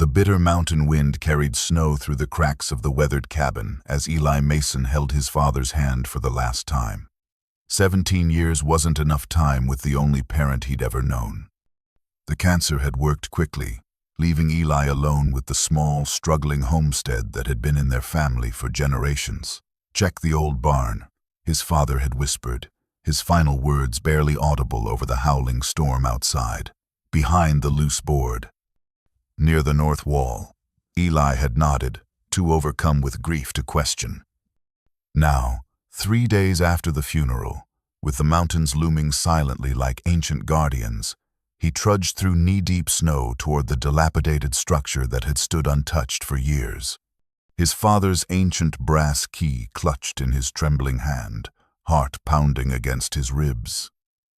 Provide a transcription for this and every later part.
The bitter mountain wind carried snow through the cracks of the weathered cabin as Eli Mason held his father's hand for the last time. 17 years wasn't enough time with the only parent he'd ever known. The cancer had worked quickly, leaving Eli alone with the small, struggling homestead that had been in their family for generations. "Check the old barn," his father had whispered, his final words barely audible over the howling storm outside. Behind the loose board, near the north wall, Eli had nodded, too overcome with grief to question. Now, 3 days after the funeral, with the mountains looming silently like ancient guardians, he trudged through knee-deep snow toward the dilapidated structure that had stood untouched for years. His father's ancient brass key clutched in his trembling hand, heart pounding against his ribs.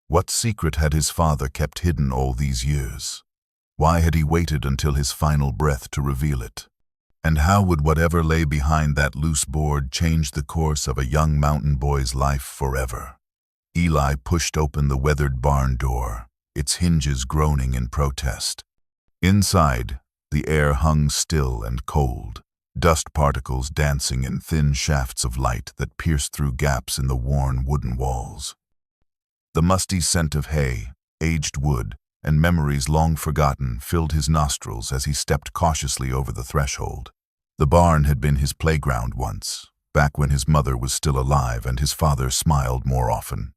What secret had his father kept hidden all these years? Why had he waited until his final breath to reveal it? And how would whatever lay behind that loose board change the course of a young mountain boy's life forever? Eli pushed open the weathered barn door, its hinges groaning in protest. Inside, the air hung still and cold, dust particles dancing in thin shafts of light that pierced through gaps in the worn wooden walls. The musty scent of hay, aged wood, and memories long forgotten filled his nostrils as he stepped cautiously over the threshold. The barn had been his playground once, back when his mother was still alive and his father smiled more often.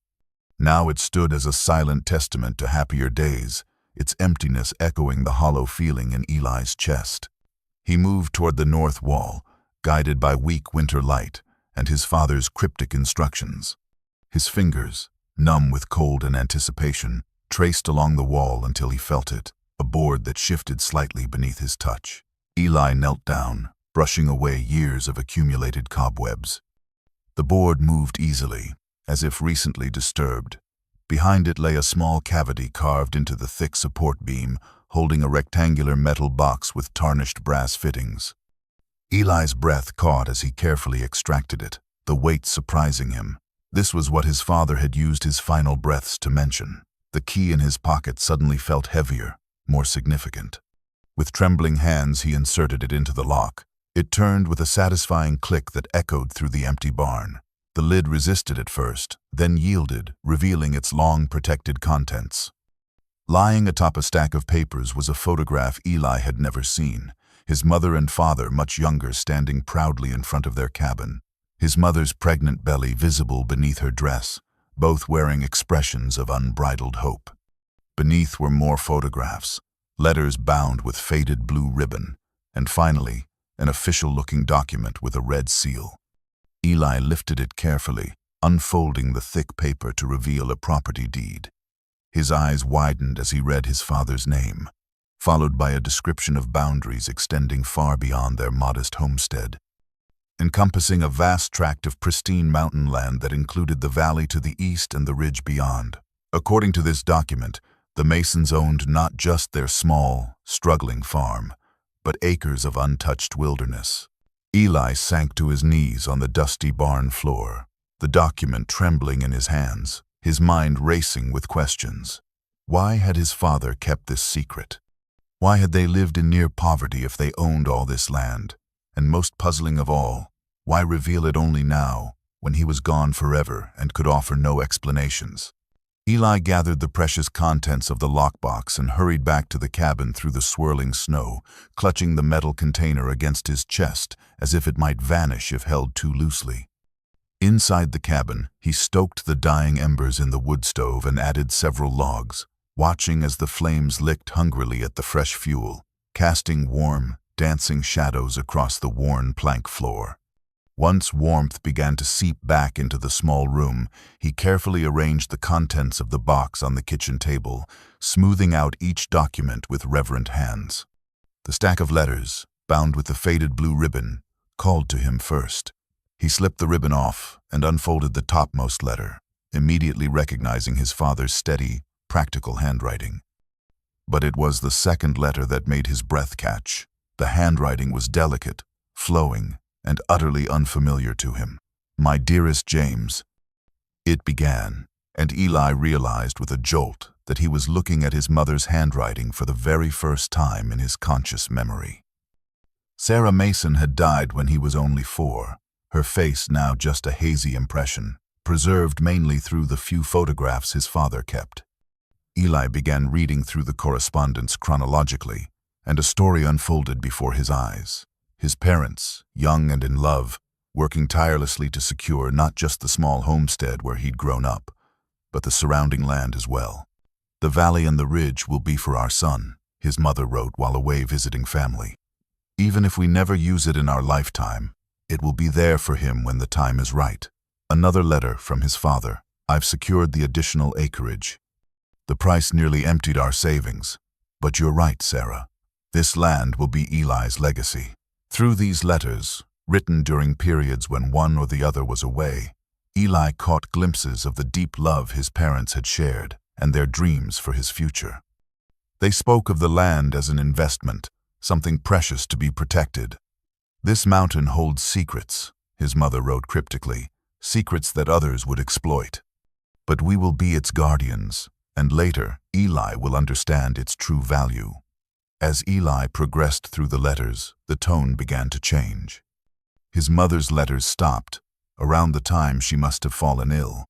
Now it stood as a silent testament to happier days, its emptiness echoing the hollow feeling in Eli's chest. He moved toward the north wall, guided by weak winter light and his father's cryptic instructions. His fingers, numb with cold and anticipation, traced along the wall until he felt it, a board that shifted slightly beneath his touch. Eli knelt down, brushing away years of accumulated cobwebs. The board moved easily, as if recently disturbed. Behind it lay a small cavity carved into the thick support beam, holding a rectangular metal box with tarnished brass fittings. Eli's breath caught as he carefully extracted it, the weight surprising him. This was what his father had used his final breaths to mention. The key in his pocket suddenly felt heavier, more significant. With trembling hands, he inserted it into the lock. It turned with a satisfying click that echoed through the empty barn. The lid resisted at first, then yielded, revealing its long protected contents. Lying atop a stack of papers was a photograph Eli had never seen, his mother and father much younger standing proudly in front of their cabin, his mother's pregnant belly visible beneath her dress, both wearing expressions of unbridled hope. Beneath were more photographs, letters bound with faded blue ribbon, and finally, an official-looking document with a red seal. Eli lifted it carefully, unfolding the thick paper to reveal a property deed. His eyes widened as he read his father's name, followed by a description of boundaries extending far beyond their modest homestead, encompassing a vast tract of pristine mountain land that included the valley to the east and the ridge beyond. According to this document, the Masons owned not just their small, struggling farm, but acres of untouched wilderness. Eli sank to his knees on the dusty barn floor, the document trembling in his hands, his mind racing with questions. Why had his father kept this secret? Why had they lived in near poverty if they owned all this land? And most puzzling of all, why reveal it only now, when he was gone forever and could offer no explanations? Eli gathered the precious contents of the lockbox and hurried back to the cabin through the swirling snow, clutching the metal container against his chest as if it might vanish if held too loosely. Inside the cabin, he stoked the dying embers in the wood stove and added several logs, watching as the flames licked hungrily at the fresh fuel, casting warm, dancing shadows across the worn plank floor. Once warmth began to seep back into the small room, he carefully arranged the contents of the box on the kitchen table, smoothing out each document with reverent hands. The stack of letters, bound with the faded blue ribbon, called to him first. He slipped the ribbon off and unfolded the topmost letter, immediately recognizing his father's steady, practical handwriting. But it was the second letter that made his breath catch. The handwriting was delicate, flowing, and utterly unfamiliar to him. "My dearest James," it began, And Eli realized with a jolt that he was looking at his mother's handwriting for the very first time in his conscious memory. Sarah Mason had died when he was only 4, her face now just a hazy impression, preserved mainly through the few photographs his father kept. Eli began reading through the correspondence chronologically, and a story unfolded before his eyes. His parents, young and in love, working tirelessly to secure not just the small homestead where he'd grown up, but the surrounding land as well. "The valley and the ridge will be for our son," his mother wrote while away visiting family. "Even if we never use it in our lifetime, it will be there for him when the time is right." Another letter from his father. "I've secured the additional acreage. The price nearly emptied our savings. But you're right, Sarah. This land will be Eli's legacy." Through these letters, written during periods when one or the other was away, Eli caught glimpses of the deep love his parents had shared and their dreams for his future. They spoke of the land as an investment, something precious to be protected. "This mountain holds secrets," his mother wrote cryptically, "secrets that others would exploit. But we will be its guardians, and later Eli will understand its true value." As Eli progressed through the letters, the tone began to change. His mother's letters stopped, around the time she must have fallen ill.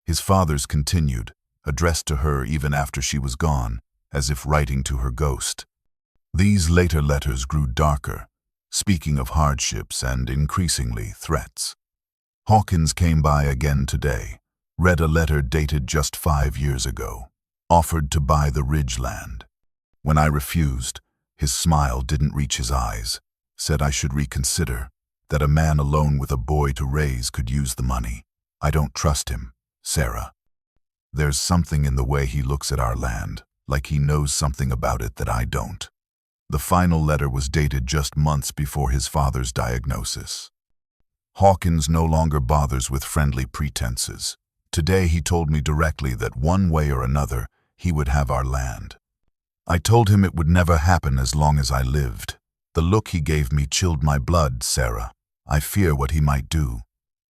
His father's continued, addressed to her even after she was gone, as if writing to her ghost. These later letters grew darker, speaking of hardships and, increasingly, threats. Hawkins came by again today, read a letter dated just 5 years ago, offered to buy the ridge land. When I refused, his smile didn't reach his eyes, said I should reconsider, that a man alone with a boy to raise could use the money. I don't trust him, Sarah. There's something in the way he looks at our land, like he knows something about it that I don't. The final letter was dated just months before his father's diagnosis. Hawkins no longer bothers with friendly pretenses. Today he told me directly that one way or another, he would have our land. I told him it would never happen as long as I lived. The look he gave me chilled my blood, Sarah. I fear what he might do.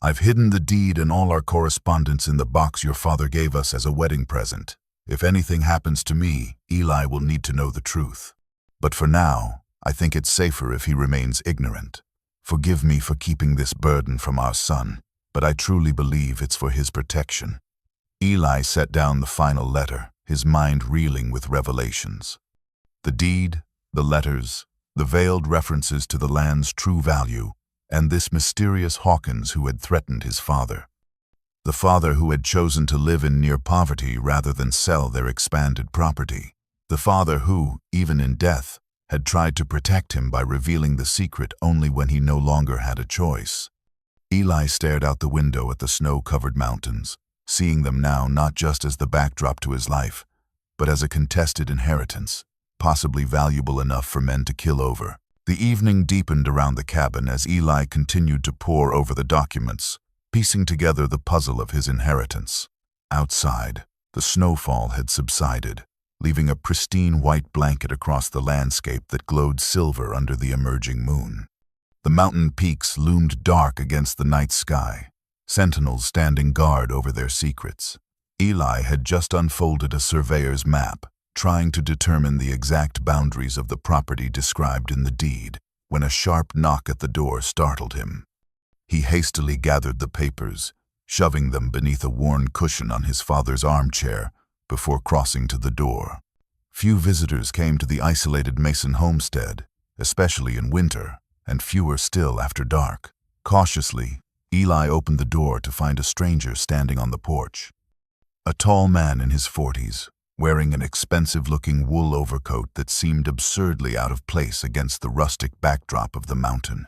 I've hidden the deed and all our correspondence in the box your father gave us as a wedding present. If anything happens to me, Eli will need to know the truth. But for now, I think it's safer if he remains ignorant. Forgive me for keeping this burden from our son, but I truly believe it's for his protection." Eli set down the final letter, his mind reeling with revelations. The deed, the letters, the veiled references to the land's true value, and this mysterious Hawkins who had threatened his father. The father who had chosen to live in near poverty rather than sell their expanded property. The father who, even in death, had tried to protect him by revealing the secret only when he no longer had a choice. Eli stared out the window at the snow-covered mountains, seeing them now not just as the backdrop to his life, but as a contested inheritance, possibly valuable enough for men to kill over. The evening deepened around the cabin as Eli continued to pore over the documents, piecing together the puzzle of his inheritance. Outside, the snowfall had subsided, leaving a pristine white blanket across the landscape that glowed silver under the emerging moon. The mountain peaks loomed dark against the night sky, sentinels standing guard over their secrets. Eli had just unfolded a surveyor's map, trying to determine the exact boundaries of the property described in the deed, when a sharp knock at the door startled him. He hastily gathered the papers, shoving them beneath a worn cushion on his father's armchair before crossing to the door. Few visitors came to the isolated Mason homestead, especially in winter, and fewer still after dark. Cautiously, Eli opened the door to find a stranger standing on the porch. A tall man in his 40s, wearing an expensive-looking wool overcoat that seemed absurdly out of place against the rustic backdrop of the mountain.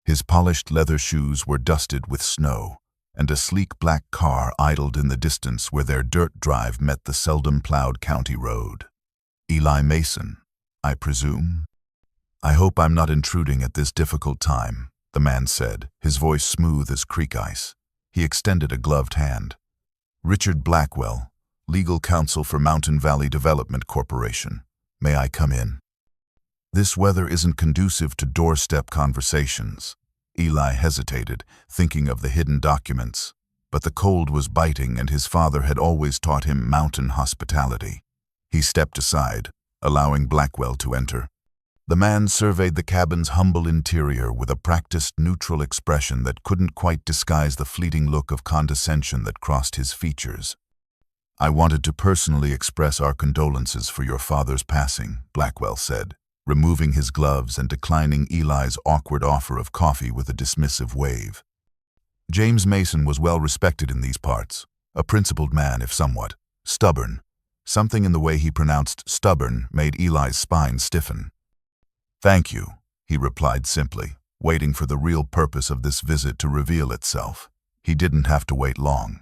His polished leather shoes were dusted with snow, and a sleek black car idled in the distance where their dirt drive met the seldom-plowed county road. "Eli Mason, I presume?" "I hope I'm not intruding at this difficult time," the man said, his voice smooth as creek ice. He extended a gloved hand. "Richard Blackwell, legal counsel for Mountain Valley Development Corporation. May I come in?" "This weather isn't conducive to doorstep conversations." Eli hesitated, thinking of the hidden documents. but the cold was biting and his father had always taught him mountain hospitality. He stepped aside, allowing Blackwell to enter. The man surveyed the cabin's humble interior with a practiced, neutral expression that couldn't quite disguise the fleeting look of condescension that crossed his features. "I wanted to personally express our condolences for your father's passing," Blackwell said, removing his gloves and declining Eli's awkward offer of coffee with a dismissive wave. James Mason was well respected in these parts, a principled man if somewhat stubborn. Something in the way he pronounced stubborn made Eli's spine stiffen. "Thank you," he replied simply, waiting for the real purpose of this visit to reveal itself. He didn't have to wait long.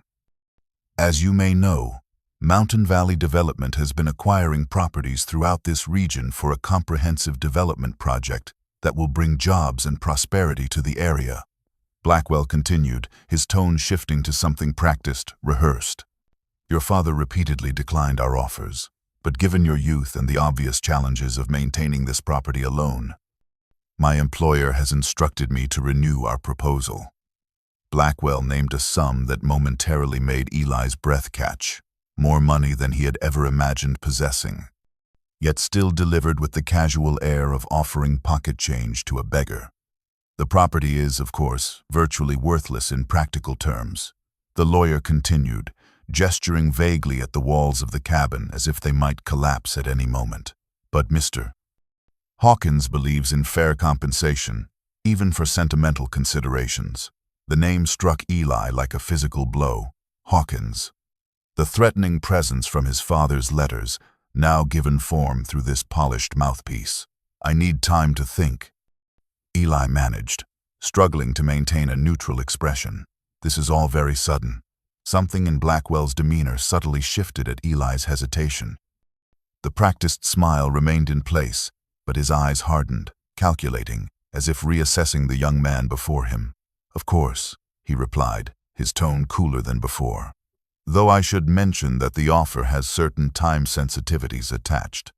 As you may know, Mountain Valley Development has been acquiring properties throughout this region for a comprehensive development project that will bring jobs and prosperity to the area. Blackwell continued, his tone shifting to something practiced, rehearsed. "Your father repeatedly declined our offers, but given your youth and the obvious challenges of maintaining this property alone, my employer has instructed me to renew our proposal." Blackwell named a sum that momentarily made Eli's breath catch, more money than he had ever imagined possessing, yet still delivered with the casual air of offering pocket change to a beggar. "The property is, of course, virtually worthless in practical terms," the lawyer continued, gesturing vaguely at the walls of the cabin as if they might collapse at any moment. "But Mr. Hawkins believes in fair compensation, even for sentimental considerations." The name struck Eli like a physical blow. Hawkins. The threatening presence from his father's letters, now given form through this polished mouthpiece. "I need time to think," Eli managed, struggling to maintain a neutral expression. "This is all very sudden." Something in Blackwell's demeanor subtly shifted at Eli's hesitation. The practiced smile remained in place, but his eyes hardened, calculating, as if reassessing the young man before him. "Of course," he replied, his tone cooler than before. "Though I should mention that the offer has certain time sensitivities attached.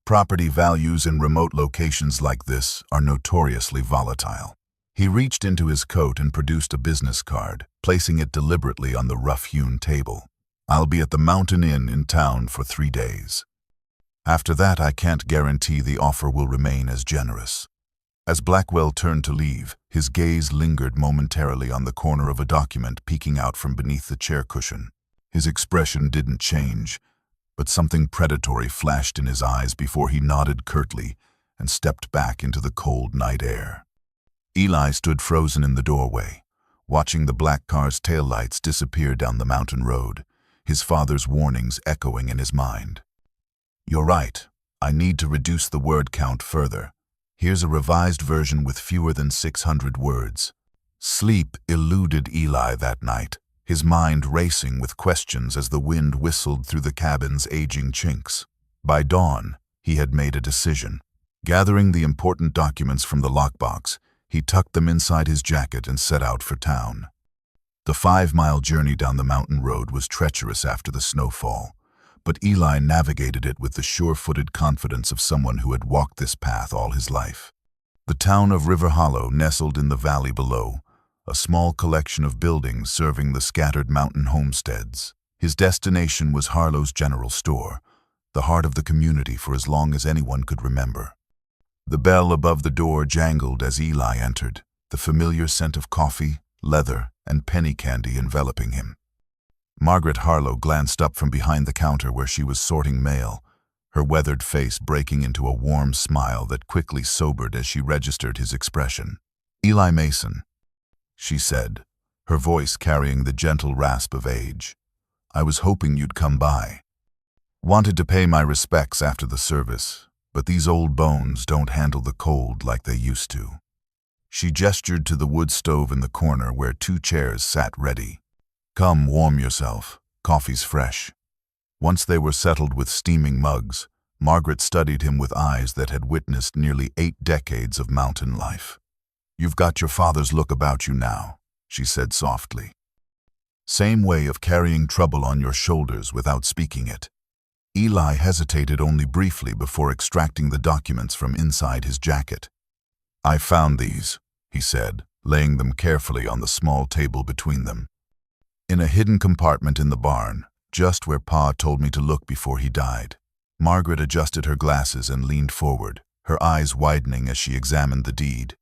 Property values in remote locations like this are notoriously volatile." He reached into his coat and produced a business card, placing it deliberately on the rough-hewn table. "I'll be at the Mountain Inn in town for 3 days. After that, I can't guarantee the offer will remain as generous." As Blackwell turned to leave, his gaze lingered momentarily on the corner of a document peeking out from beneath the chair cushion. His expression didn't change, but something predatory flashed in his eyes before he nodded curtly and stepped back into the cold night air. Eli stood frozen in the doorway, watching the black car's taillights disappear down the mountain road, his father's warnings echoing in his mind. "You're right. I need to reduce the word count further. Here's a revised version with fewer than 600 words." Sleep eluded Eli that night, his mind racing with questions as the wind whistled through the cabin's aging chinks. By dawn, he had made a decision. Gathering the important documents from the lockbox, he tucked them inside his jacket and set out for town. The 5-mile journey down the mountain road was treacherous after the snowfall, but Eli navigated it with the sure-footed confidence of someone who had walked this path all his life. The town of River Hollow nestled in the valley below, a small collection of buildings serving the scattered mountain homesteads. His destination was Harlow's General Store, the heart of the community for as long as anyone could remember. The bell above the door jangled as Eli entered, the familiar scent of coffee, leather, and penny candy enveloping him. Margaret Harlow glanced up from behind the counter where she was sorting mail, her weathered face breaking into a warm smile that quickly sobered as she registered his expression. "Eli Mason," she said, her voice carrying the gentle rasp of age. "I was hoping you'd come by. Wanted to pay my respects after the service, but these old bones don't handle the cold like they used to." She gestured to the wood stove in the corner where 2 chairs sat ready. "Come, warm yourself. Coffee's fresh." Once they were settled with steaming mugs, Margaret studied him with eyes that had witnessed nearly 8 decades of mountain life. "You've got your father's look about you now," she said softly. "Same way of carrying trouble on your shoulders without speaking it." Eli hesitated only briefly before extracting the documents from inside his jacket. "I found these," he said, laying them carefully on the small table between them. In a hidden compartment in the barn, just where Pa told me to look before he died. Margaret adjusted her glasses and leaned forward, her eyes widening as she examined the deed.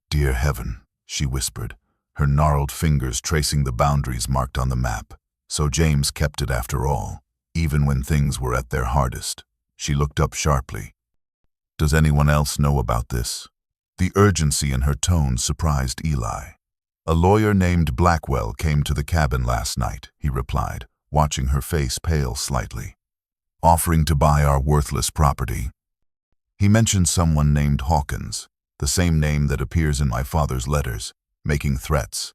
"Dear heaven," she whispered, her gnarled fingers tracing the boundaries marked on the map. So James kept it after all, even when things were at their hardest. She looked up sharply. "Does anyone else know about this?" The urgency in her tone surprised Eli. "A lawyer named Blackwell came to the cabin last night," he replied, watching her face pale slightly. "Offering to buy our worthless property. He mentioned someone named Hawkins, the same name that appears in my father's letters, making threats."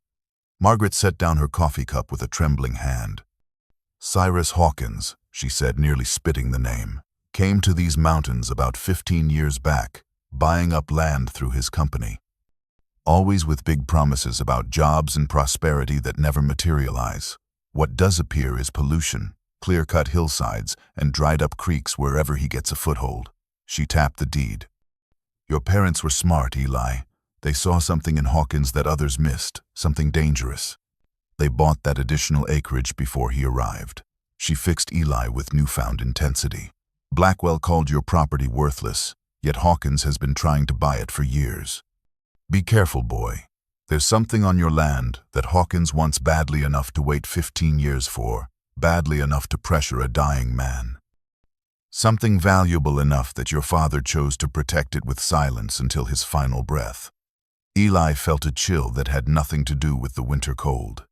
Margaret set down her coffee cup with a trembling hand. "Cyrus Hawkins," she said, nearly spitting the name, "came to these mountains about 15 years back, buying up land through his company. Always with big promises about jobs and prosperity that never materialize. What does appear is pollution, clear-cut hillsides, and dried-up creeks wherever he gets a foothold." She tapped the deed. "Your parents were smart, Eli. They saw something in Hawkins that others missed, something dangerous. They bought that additional acreage before he arrived." She fixed Eli with newfound intensity. "Blackwell called your property worthless, yet Hawkins has been trying to buy it for years. Be careful, boy. There's something on your land that Hawkins wants badly enough to wait 15 years for, badly enough to pressure a dying man. Something valuable enough that your father chose to protect it with silence until his final breath." Eli felt a chill that had nothing to do with the winter cold.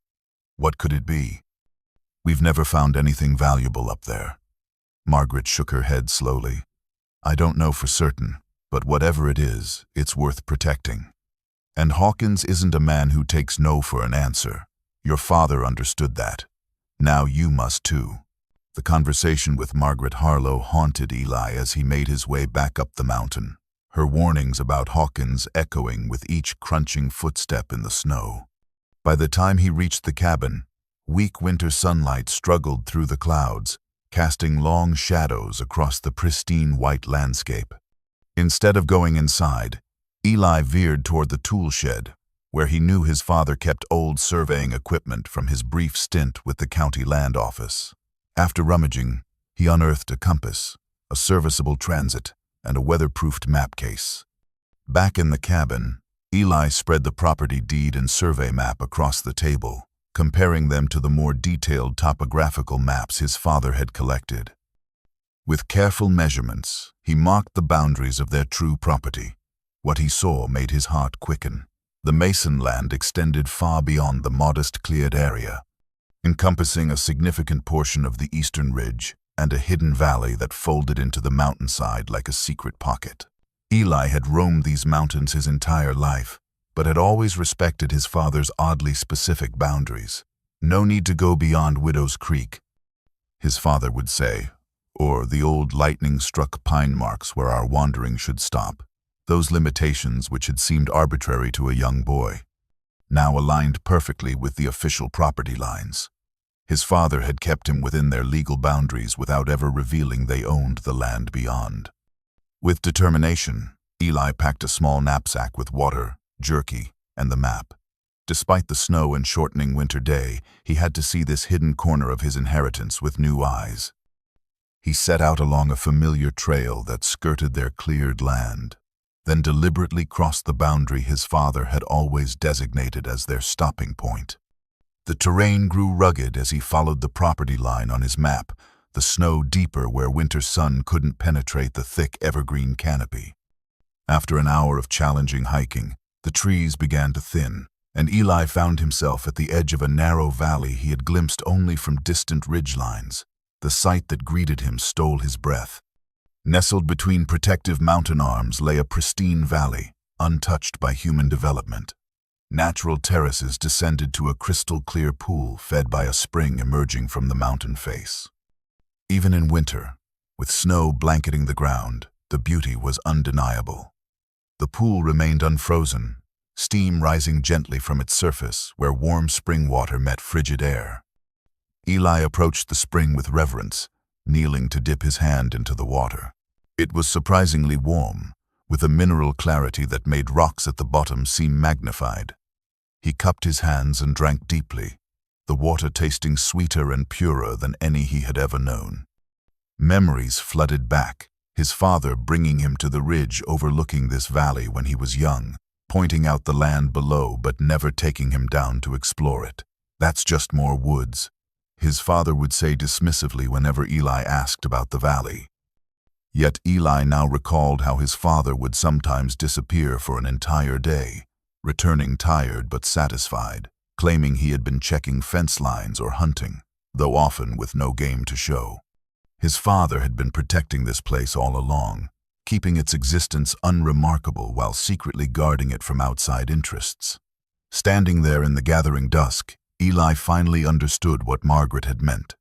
What could it be? "We've never found anything valuable up there." Margaret shook her head slowly. "I don't know for certain, but whatever it is, it's worth protecting. And Hawkins isn't a man who takes no for an answer. Your father understood that. Now you must too." The conversation with Margaret Harlow haunted Eli as he made his way back up the mountain, her warnings about Hawkins echoing with each crunching footstep in the snow. By the time he reached the cabin, weak winter sunlight struggled through the clouds, casting long shadows across the pristine white landscape. Instead of going inside, Eli veered toward the tool shed, where he knew his father kept old surveying equipment from his brief stint with the county land office. After rummaging, he unearthed a compass, a serviceable transit, and a weatherproofed map case. Back in the cabin, Eli spread the property deed and survey map across the table, comparing them to the more detailed topographical maps his father had collected. With careful measurements, he marked the boundaries of their true property. What he saw made his heart quicken. The Mason land extended far beyond the modest cleared area, encompassing a significant portion of the eastern ridge and a hidden valley that folded into the mountainside like a secret pocket. Eli had roamed these mountains his entire life, but had always respected his father's oddly specific boundaries. "No need to go beyond Widow's Creek," his father would say, or "the old lightning-struck pine marks where our wandering should stop." Those limitations, which had seemed arbitrary to a young boy, now aligned perfectly with the official property lines. His father had kept him within their legal boundaries without ever revealing they owned the land beyond. With determination, Eli packed a small knapsack with water, jerky, and the map. Despite the snow and shortening winter day, he had to see this hidden corner of his inheritance with new eyes. He set out along a familiar trail that skirted their cleared land, then deliberately crossed the boundary his father had always designated as their stopping point. The terrain grew rugged as he followed the property line on his map, the snow deeper where winter sun couldn't penetrate the thick evergreen canopy. After an hour of challenging hiking, the trees began to thin, and Eli found himself at the edge of a narrow valley he had glimpsed only from distant ridgelines. The sight that greeted him stole his breath. Nestled between protective mountain arms lay a pristine valley, untouched by human development. Natural terraces descended to a crystal-clear pool fed by a spring emerging from the mountain face. Even in winter, with snow blanketing the ground, the beauty was undeniable. The pool remained unfrozen, steam rising gently from its surface where warm spring water met frigid air. Eli approached the spring with reverence, kneeling to dip his hand into the water. It was surprisingly warm, with a mineral clarity that made rocks at the bottom seem magnified. He cupped his hands and drank deeply, the water tasting sweeter and purer than any he had ever known. Memories flooded back, his father bringing him to the ridge overlooking this valley when he was young, pointing out the land below but never taking him down to explore it. "That's just more woods," his father would say dismissively whenever Eli asked about the valley. Yet Eli now recalled how his father would sometimes disappear for an entire day, returning tired but satisfied, claiming he had been checking fence lines or hunting, though often with no game to show. His father had been protecting this place all along, keeping its existence unremarkable while secretly guarding it from outside interests. Standing there in the gathering dusk, Eli finally understood what Margaret had meant.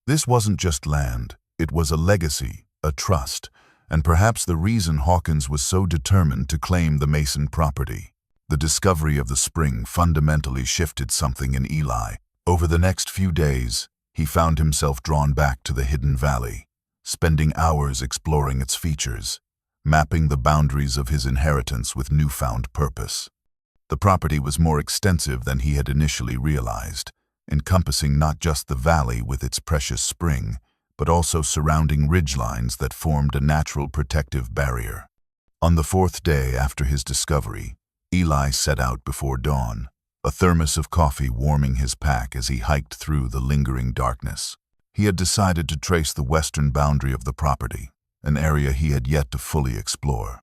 This wasn't just land, it was a legacy, a trust, and perhaps the reason Hawkins was so determined to claim the Mason property. The discovery of the spring fundamentally shifted something in Eli. Over the next few days, he found himself drawn back to the hidden valley, spending hours exploring its features, mapping the boundaries of his inheritance with newfound purpose. The property was more extensive than he had initially realized, encompassing not just the valley with its precious spring, but also surrounding ridgelines that formed a natural protective barrier. On the fourth day after his discovery, Eli set out before dawn, a thermos of coffee warming his pack as he hiked through the lingering darkness. He had decided to trace the western boundary of the property, an area he had yet to fully explore.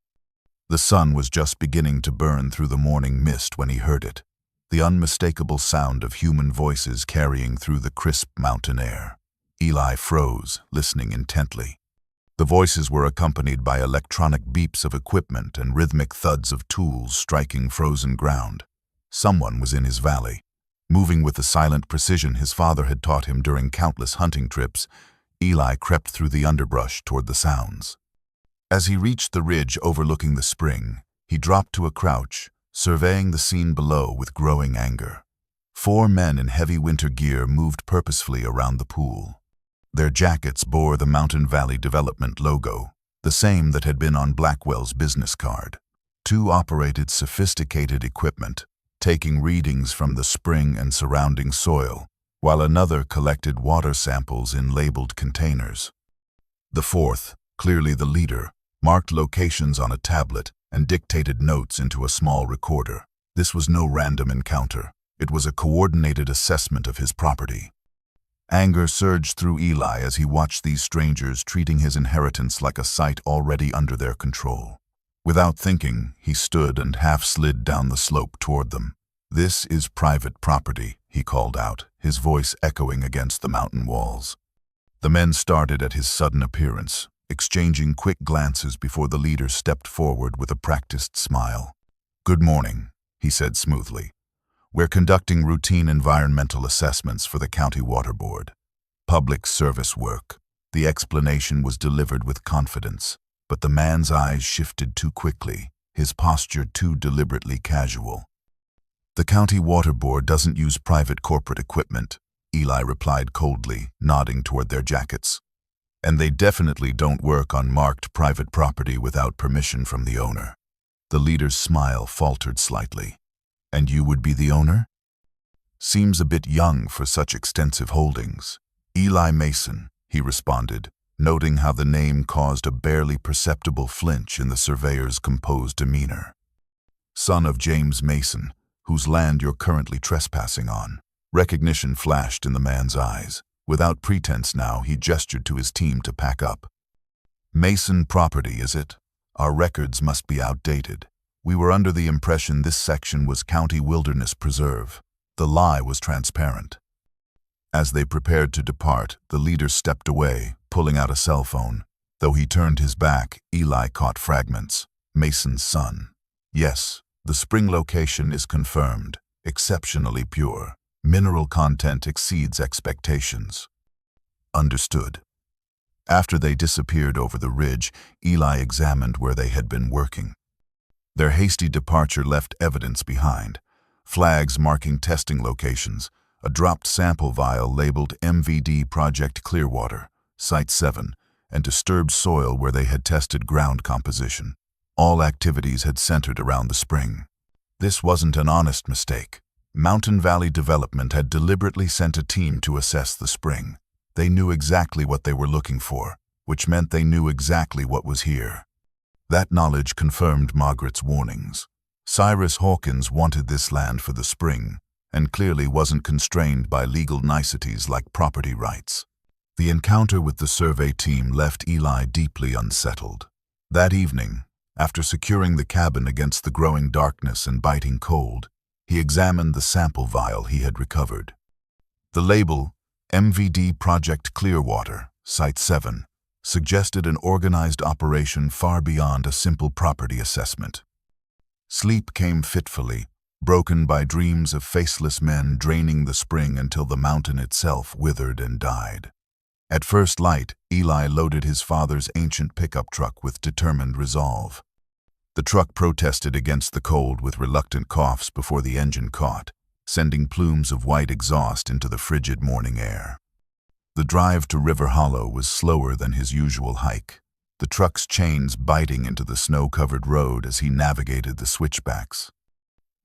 The sun was just beginning to burn through the morning mist when he heard it, the unmistakable sound of human voices carrying through the crisp mountain air. Eli froze, listening intently. The voices were accompanied by electronic beeps of equipment and rhythmic thuds of tools striking frozen ground. Someone was in his valley. Moving with the silent precision his father had taught him during countless hunting trips, Eli crept through the underbrush toward the sounds. As he reached the ridge overlooking the spring, he dropped to a crouch, surveying the scene below with growing anger. 4 men in heavy winter gear moved purposefully around the pool. Their jackets bore the Mountain Valley Development logo, the same that had been on Blackwell's business card. 2 operated sophisticated equipment, taking readings from the spring and surrounding soil, while another collected water samples in labeled containers. The 4th, clearly the leader, marked locations on a tablet and dictated notes into a small recorder. This was no random encounter. It was a coordinated assessment of his property. Anger surged through Eli as he watched these strangers treating his inheritance like a site already under their control. Without thinking, he stood and half slid down the slope toward them. "This is private property," he called out, his voice echoing against the mountain walls. The men started at his sudden appearance, exchanging quick glances before the leader stepped forward with a practiced smile. "Good morning," he said smoothly. "We're conducting routine environmental assessments for the County Water Board. Public service work." The explanation was delivered with confidence, but the man's eyes shifted too quickly, his posture too deliberately casual. "The County Water Board doesn't use private corporate equipment," Eli replied coldly, nodding toward their jackets. "And they definitely don't work on marked private property without permission from the owner." The leader's smile faltered slightly. "And you would be the owner?" "Seems a bit young for such extensive holdings." "Eli Mason," he responded, noting how the name caused a barely perceptible flinch in the surveyor's composed demeanor. "Son of James Mason, whose land you're currently trespassing on." Recognition flashed in the man's eyes. Without pretense now, he gestured to his team to pack up. "Mason property, is it? Our records must be outdated. We were under the impression this section was County Wilderness Preserve." The lie was transparent. As they prepared to depart, the leader stepped away, pulling out a cell phone. Though he turned his back, Eli caught fragments. "Mason's son. Yes, the spring location is confirmed. Exceptionally pure. Mineral content exceeds expectations." "Understood." After they disappeared over the ridge, Eli examined where they had been working. Their hasty departure left evidence behind. Flags marking testing locations, a dropped sample vial labeled MVD Project Clearwater, Site 7, and disturbed soil where they had tested ground composition. All activities had centered around the spring. This wasn't an honest mistake. Mountain Valley Development had deliberately sent a team to assess the spring. They knew exactly what they were looking for, which meant they knew exactly what was here. That knowledge confirmed Margaret's warnings. Cyrus Hawkins wanted this land for the spring, and clearly wasn't constrained by legal niceties like property rights. The encounter with the survey team left Eli deeply unsettled. That evening, after securing the cabin against the growing darkness and biting cold, he examined the sample vial he had recovered. The label, MVD Project Clearwater, Site 7, suggested an organized operation far beyond a simple property assessment. Sleep came fitfully, broken by dreams of faceless men draining the spring until the mountain itself withered and died. At first light, Eli loaded his father's ancient pickup truck with determined resolve. The truck protested against the cold with reluctant coughs before the engine caught, sending plumes of white exhaust into the frigid morning air. The drive to River Hollow was slower than his usual hike, the truck's chains biting into the snow-covered road as he navigated the switchbacks.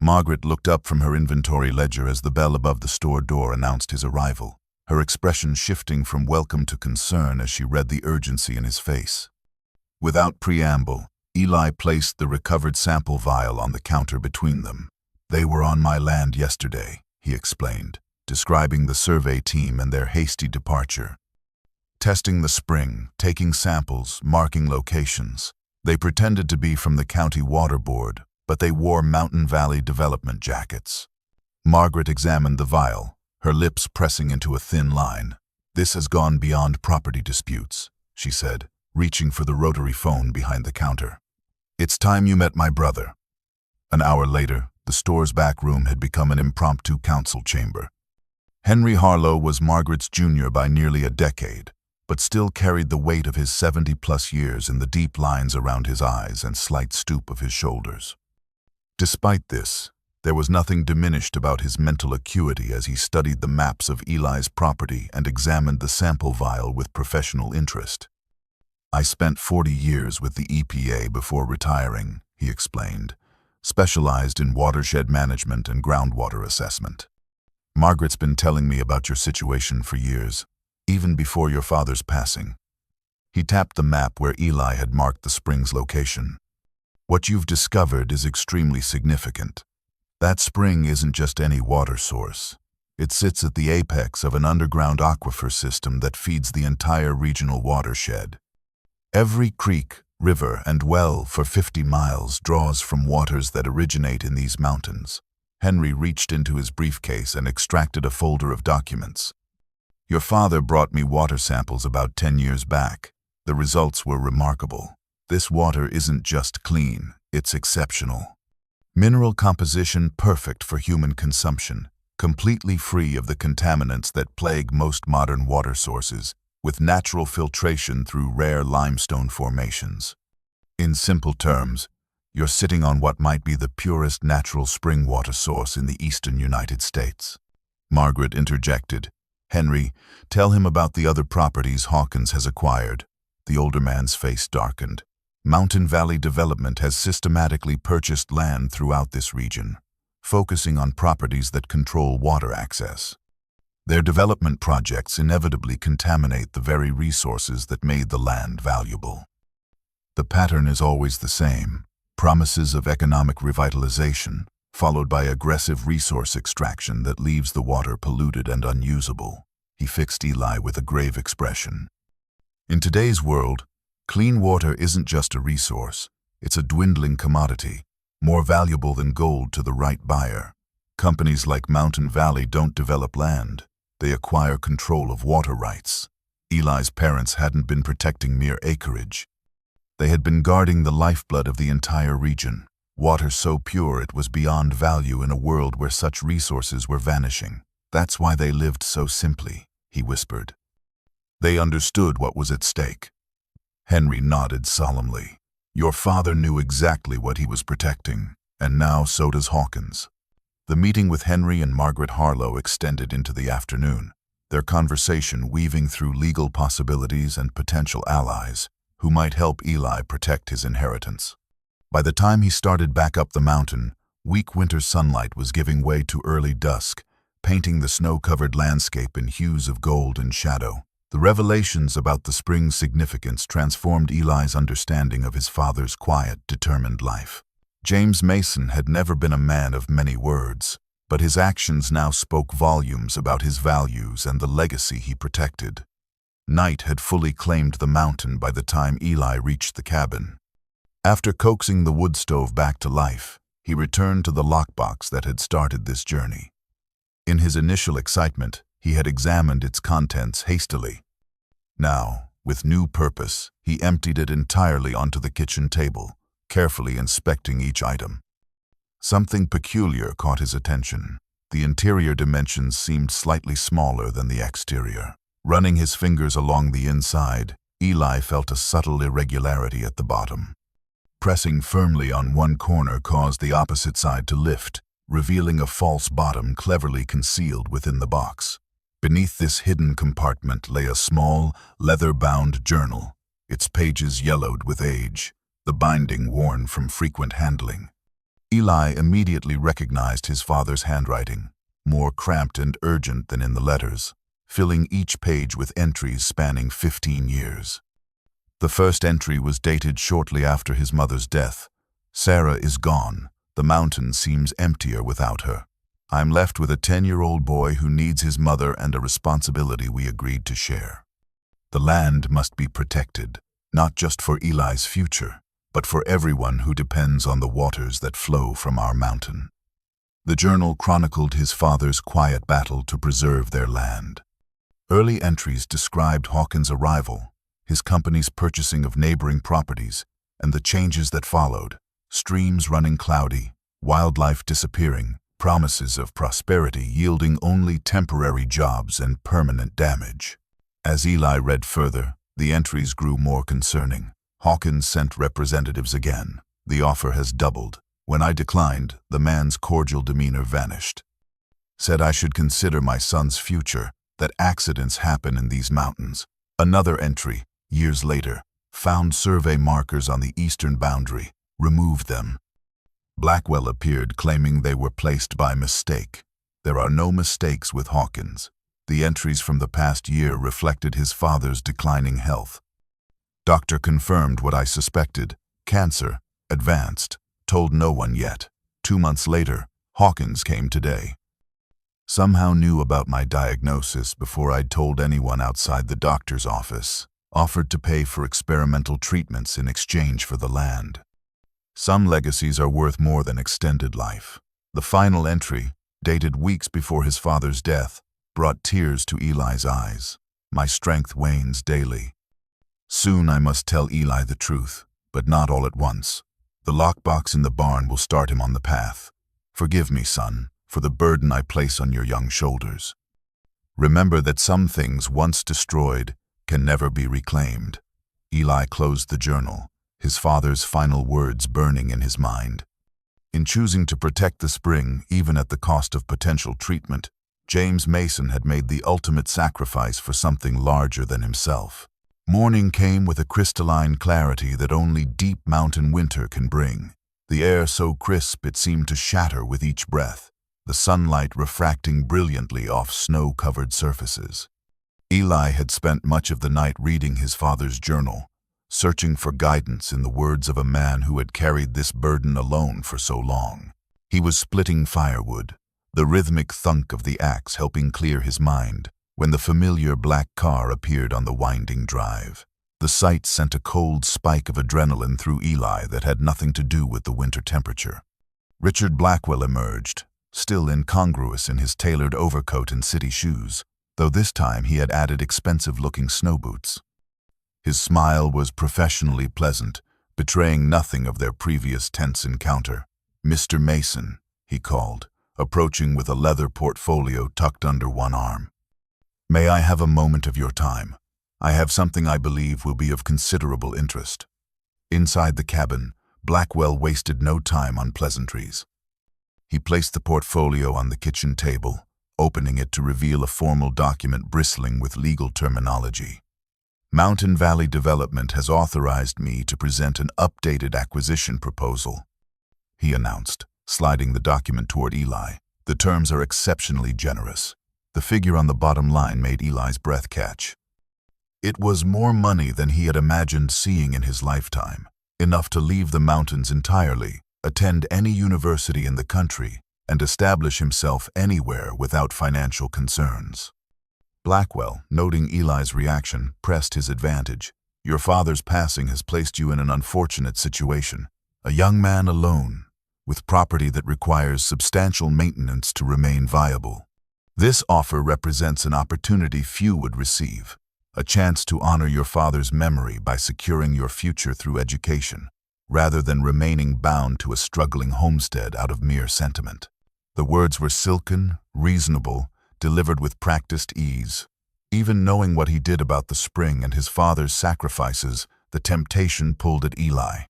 Margaret looked up from her inventory ledger as the bell above the store door announced his arrival, her expression shifting from welcome to concern as she read the urgency in his face. Without preamble, Eli placed the recovered sample vial on the counter between them. "They were on my land yesterday," he explained, describing the survey team and their hasty departure. Testing the spring, taking samples, marking locations. They pretended to be from the county water board, but they wore Mountain Valley Development jackets. Margaret examined the vial, her lips pressing into a thin line. "This has gone beyond property disputes," she said, reaching for the rotary phone behind the counter. "It's time you met my brother." An hour later, the store's back room had become an impromptu council chamber. Henry Harlow was Margaret's junior by nearly a decade, but still carried the weight of his 70-plus years in the deep lines around his eyes and slight stoop of his shoulders. Despite this, there was nothing diminished about his mental acuity as he studied the maps of Eli's property and examined the sample vial with professional interest. "I spent 40 years with the EPA before retiring," he explained, "specialized in watershed management and groundwater assessment. Margaret's been telling me about your situation for years, even before your father's passing." He tapped the map where Eli had marked the spring's location. "What you've discovered is extremely significant. That spring isn't just any water source. It sits at the apex of an underground aquifer system that feeds the entire regional watershed. Every creek, river, and well for 50 miles draws from waters that originate in these mountains." Henry reached into his briefcase and extracted a folder of documents. "Your father brought me water samples about 10 years back. The results were remarkable. This water isn't just clean, it's exceptional. Mineral composition perfect for human consumption, completely free of the contaminants that plague most modern water sources, with natural filtration through rare limestone formations. In simple terms, you're sitting on what might be the purest natural spring water source in the eastern United States." Margaret interjected, "Henry, tell him about the other properties Hawkins has acquired." The older man's face darkened. "Mountain Valley Development has systematically purchased land throughout this region, focusing on properties that control water access. Their development projects inevitably contaminate the very resources that made the land valuable. The pattern is always the same: promises of economic revitalization, followed by aggressive resource extraction that leaves the water polluted and unusable." He fixed Eli with a grave expression. "In today's world, clean water isn't just a resource, it's a dwindling commodity, more valuable than gold to the right buyer. Companies like Mountain Valley don't develop land, they acquire control of water rights." Eli's parents hadn't been protecting mere acreage. They had been guarding the lifeblood of the entire region, water so pure it was beyond value in a world where such resources were vanishing. "That's why they lived so simply," he whispered. "They understood what was at stake." Henry nodded solemnly. "Your father knew exactly what he was protecting, and now so does Hawkins." The meeting with Henry and Margaret Harlow extended into the afternoon, their conversation weaving through legal possibilities and potential allies who might help Eli protect his inheritance. By the time he started back up the mountain, Weak winter sunlight was giving way to early dusk, painting the snow-covered landscape in hues of gold and shadow. The revelations about the spring's significance transformed Eli's understanding of his father's quiet, determined life. James Mason had never been a man of many words, but his actions now spoke volumes about his values and the legacy he protected. Night had fully claimed the mountain by the time Eli reached the cabin. After coaxing the wood stove back to life, he returned to the lockbox that had started this journey. In his initial excitement, he had examined its contents hastily. Now, with new purpose, he emptied it entirely onto the kitchen table, carefully inspecting each item. Something peculiar caught his attention. The interior dimensions seemed slightly smaller than the exterior. Running his fingers along the inside, Eli felt a subtle irregularity at the bottom. Pressing firmly on one corner caused the opposite side to lift, revealing a false bottom cleverly concealed within the box. Beneath this hidden compartment lay a small, leather-bound journal, its pages yellowed with age, the binding worn from frequent handling. Eli immediately recognized his father's handwriting, more cramped and urgent than in the letters, filling each page with entries spanning 15 years. The first entry was dated shortly after his mother's death. "Sarah is gone. The mountain seems emptier without her. I'm left with a 10-year-old boy who needs his mother and a responsibility we agreed to share. The land must be protected, not just for Eli's future, but for everyone who depends on the waters that flow from our mountain." The journal chronicled his father's quiet battle to preserve their land. Early entries described Hawkins' arrival, his company's purchasing of neighboring properties, and the changes that followed: streams running cloudy, wildlife disappearing, promises of prosperity yielding only temporary jobs and permanent damage. As Eli read further, the entries grew more concerning. "Hawkins sent representatives again. The offer has doubled. When I declined, the man's cordial demeanor vanished. Said I should consider my son's future, that accidents happen in these mountains." Another entry, years later, found survey markers on the eastern boundary, removed them. Blackwell appeared claiming they were placed by mistake. There are no mistakes with Hawkins. The entries from the past year reflected his father's declining health. Doctor confirmed what I suspected: cancer, advanced, told no one yet. 2 months later, Hawkins came today. Somehow knew about my diagnosis before I'd told anyone outside the doctor's office. Offered to pay for experimental treatments in exchange for the land. Some legacies are worth more than extended life. The final entry, dated weeks before his father's death, brought tears to Eli's eyes. "My strength wanes daily. Soon I must tell Eli the truth, but not all at once. The lockbox in the barn will start him on the path. Forgive me, son, for the burden I place on your young shoulders. Remember that some things once destroyed can never be reclaimed." Eli closed the journal, his father's final words burning in his mind. In choosing to protect the spring, even at the cost of potential treatment, James Mason had made the ultimate sacrifice for something larger than himself. Morning came with a crystalline clarity that only deep mountain winter can bring. The air so crisp it seemed to shatter with each breath, the sunlight refracting brilliantly off snow-covered surfaces. Eli had spent much of the night reading his father's journal, searching for guidance in the words of a man who had carried this burden alone for so long. He was splitting firewood, the rhythmic thunk of the axe helping clear his mind, when the familiar black car appeared on the winding drive. The sight sent a cold spike of adrenaline through Eli that had nothing to do with the winter temperature. Richard Blackwell emerged, still incongruous in his tailored overcoat and city shoes, though this time he had added expensive-looking snow boots. His smile was professionally pleasant, betraying nothing of their previous tense encounter. "Mr. Mason," he called, approaching with a leather portfolio tucked under one arm. "May I have a moment of your time? I have something I believe will be of considerable interest." Inside the cabin, Blackwell wasted no time on pleasantries. He placed the portfolio on the kitchen table, opening it to reveal a formal document bristling with legal terminology. "Mountain Valley Development has authorized me to present an updated acquisition proposal," he announced, sliding the document toward Eli. "The terms are exceptionally generous." The figure on the bottom line made Eli's breath catch. It was more money than he had imagined seeing in his lifetime, enough to leave the mountains entirely, attend any university in the country, and establish himself anywhere without financial concerns. Blackwell, noting Eli's reaction, pressed his advantage. "Your father's passing has placed you in an unfortunate situation. A young man alone, with property that requires substantial maintenance to remain viable. This offer represents an opportunity few would receive, a chance to honor your father's memory by securing your future through education, rather than remaining bound to a struggling homestead out of mere sentiment." The words were silken, reasonable, delivered with practiced ease. Even knowing what he did about the spring and his father's sacrifices, the temptation pulled at Eli.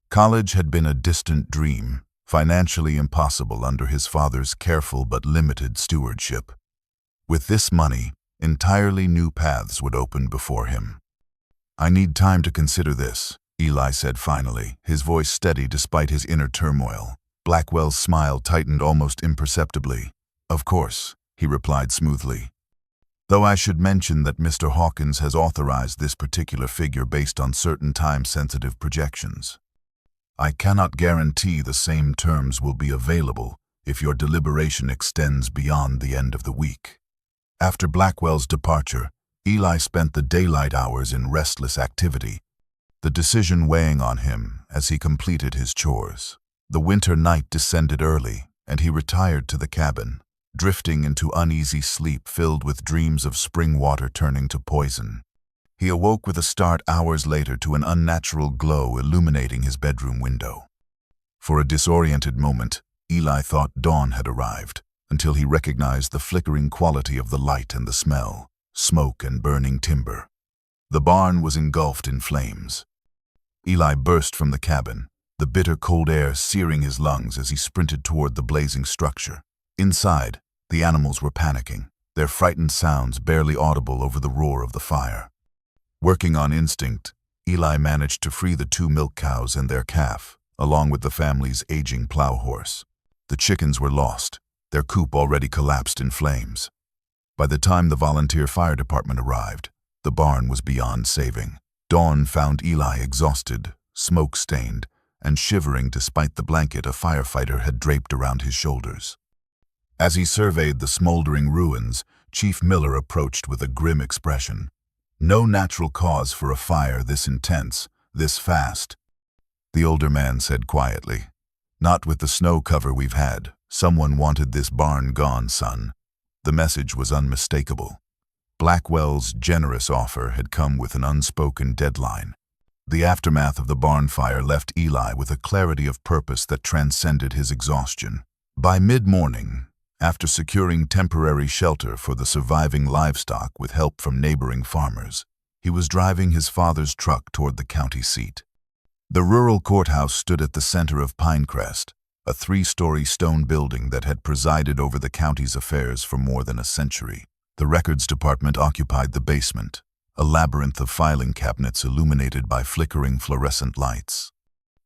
College had been a distant dream, financially impossible under his father's careful but limited stewardship. With this money, entirely new paths would open before him. "I need time to consider this," Eli said finally, his voice steady despite his inner turmoil. Blackwell's smile tightened almost imperceptibly. "Of course," he replied smoothly. "Though I should mention that Mr. Hawkins has authorized this particular figure based on certain time-sensitive projections. I cannot guarantee the same terms will be available if your deliberation extends beyond the end of the week." After Blackwell's departure, Eli spent the daylight hours in restless activity, the decision weighing on him as he completed his chores. The winter night descended early, and he retired to the cabin, drifting into uneasy sleep filled with dreams of spring water turning to poison. He awoke with a start hours later to an unnatural glow illuminating his bedroom window. For a disoriented moment, Eli thought dawn had arrived, until he recognized the flickering quality of the light and the smell, smoke and burning timber. The barn was engulfed in flames. Eli burst from the cabin, the bitter cold air searing his lungs as he sprinted toward the blazing structure. Inside, the animals were panicking, their frightened sounds barely audible over the roar of the fire. Working on instinct, Eli managed to free the 2 milk cows and their calf, along with the family's aging plow horse. The chickens were lost, their coop already collapsed in flames. By the time the volunteer fire department arrived, the barn was beyond saving. Dawn found Eli exhausted, smoke-stained, and shivering despite the blanket a firefighter had draped around his shoulders. As he surveyed the smoldering ruins, Chief Miller approached with a grim expression. "No natural cause for a fire this intense, this fast," the older man said quietly. "Not with the snow cover we've had. Someone wanted this barn gone, son." The message was unmistakable. Blackwell's generous offer had come with an unspoken deadline. The aftermath of the barn fire left Eli with a clarity of purpose that transcended his exhaustion. By mid-morning, after securing temporary shelter for the surviving livestock with help from neighboring farmers, he was driving his father's truck toward the county seat. The rural courthouse stood at the center of Pinecrest, a 3-story stone building that had presided over the county's affairs for more than a century. The records department occupied the basement, a labyrinth of filing cabinets illuminated by flickering fluorescent lights.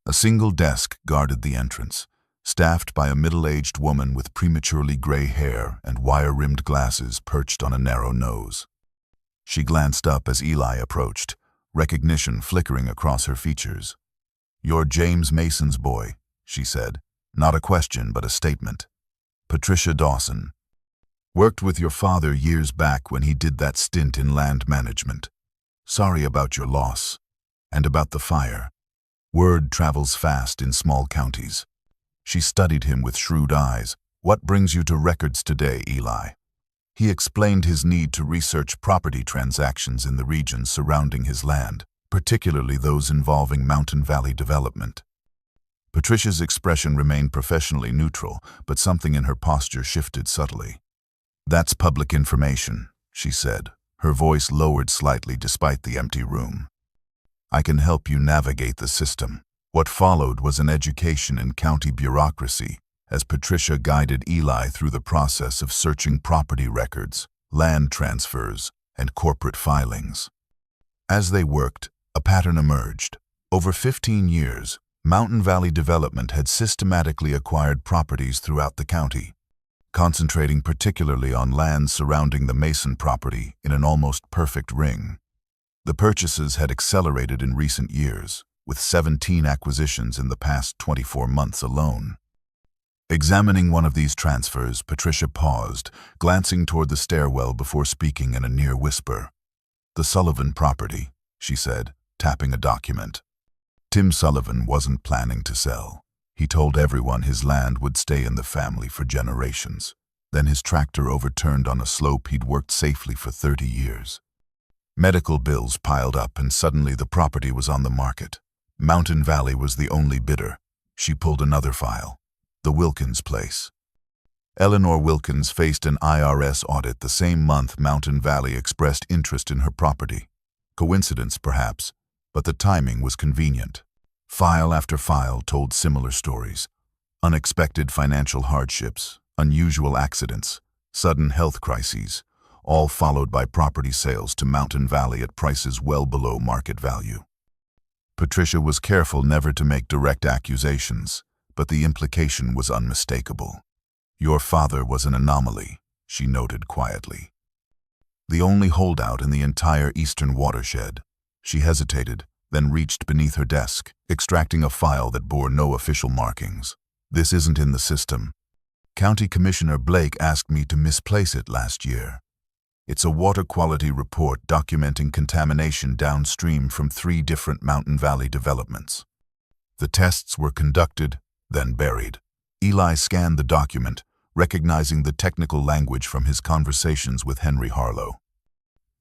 A single desk guarded the entrance, staffed by a middle-aged woman with prematurely gray hair and wire-rimmed glasses perched on a narrow nose. She glanced up as Eli approached, recognition flickering across her features. "You're James Mason's boy," she said. "Not a question, but a statement. Patricia Dawson. Worked with your father years back when he did that stint in land management. Sorry about your loss. And about the fire. Word travels fast in small counties." She studied him with shrewd eyes. "What brings you to records today, Eli?" He explained his need to research property transactions in the regions surrounding his land, particularly those involving Mountain Valley development. Patricia's expression remained professionally neutral, but something in her posture shifted subtly. "That's public information," she said, her voice lowered slightly despite the empty room. "I can help you navigate the system." What followed was an education in county bureaucracy, as Patricia guided Eli through the process of searching property records, land transfers, and corporate filings. As they worked, a pattern emerged. Over 15 years, Mountain Valley Development had systematically acquired properties throughout the county, concentrating particularly on lands surrounding the Mason property in an almost perfect ring. The purchases had accelerated in recent years, with 17 acquisitions in the past 24 months alone. Examining one of these transfers, Patricia paused, glancing toward the stairwell before speaking in a near whisper. "The Sullivan property," she said, tapping a document. Tim Sullivan wasn't planning to sell. He told everyone his land would stay in the family for generations. Then his tractor overturned on a slope he'd worked safely for 30 years. Medical bills piled up and suddenly the property was on the market. Mountain Valley was the only bidder. She pulled another file. The Wilkins place. Eleanor Wilkins faced an IRS audit the same month Mountain Valley expressed interest in her property. Coincidence, perhaps, but the timing was convenient. File after file told similar stories. Unexpected financial hardships, unusual accidents, sudden health crises, all followed by property sales to Mountain Valley at prices well below market value. Patricia was careful never to make direct accusations, but the implication was unmistakable. "Your father was an anomaly," she noted quietly. "The only holdout in the entire eastern watershed." She hesitated, then reached beneath her desk, extracting a file that bore no official markings. "This isn't in the system. County Commissioner Blake asked me to misplace it last year. It's a water quality report documenting contamination downstream from 3 different Mountain Valley developments. The tests were conducted, then buried." Eli scanned the document, recognizing the technical language from his conversations with Henry Harlow.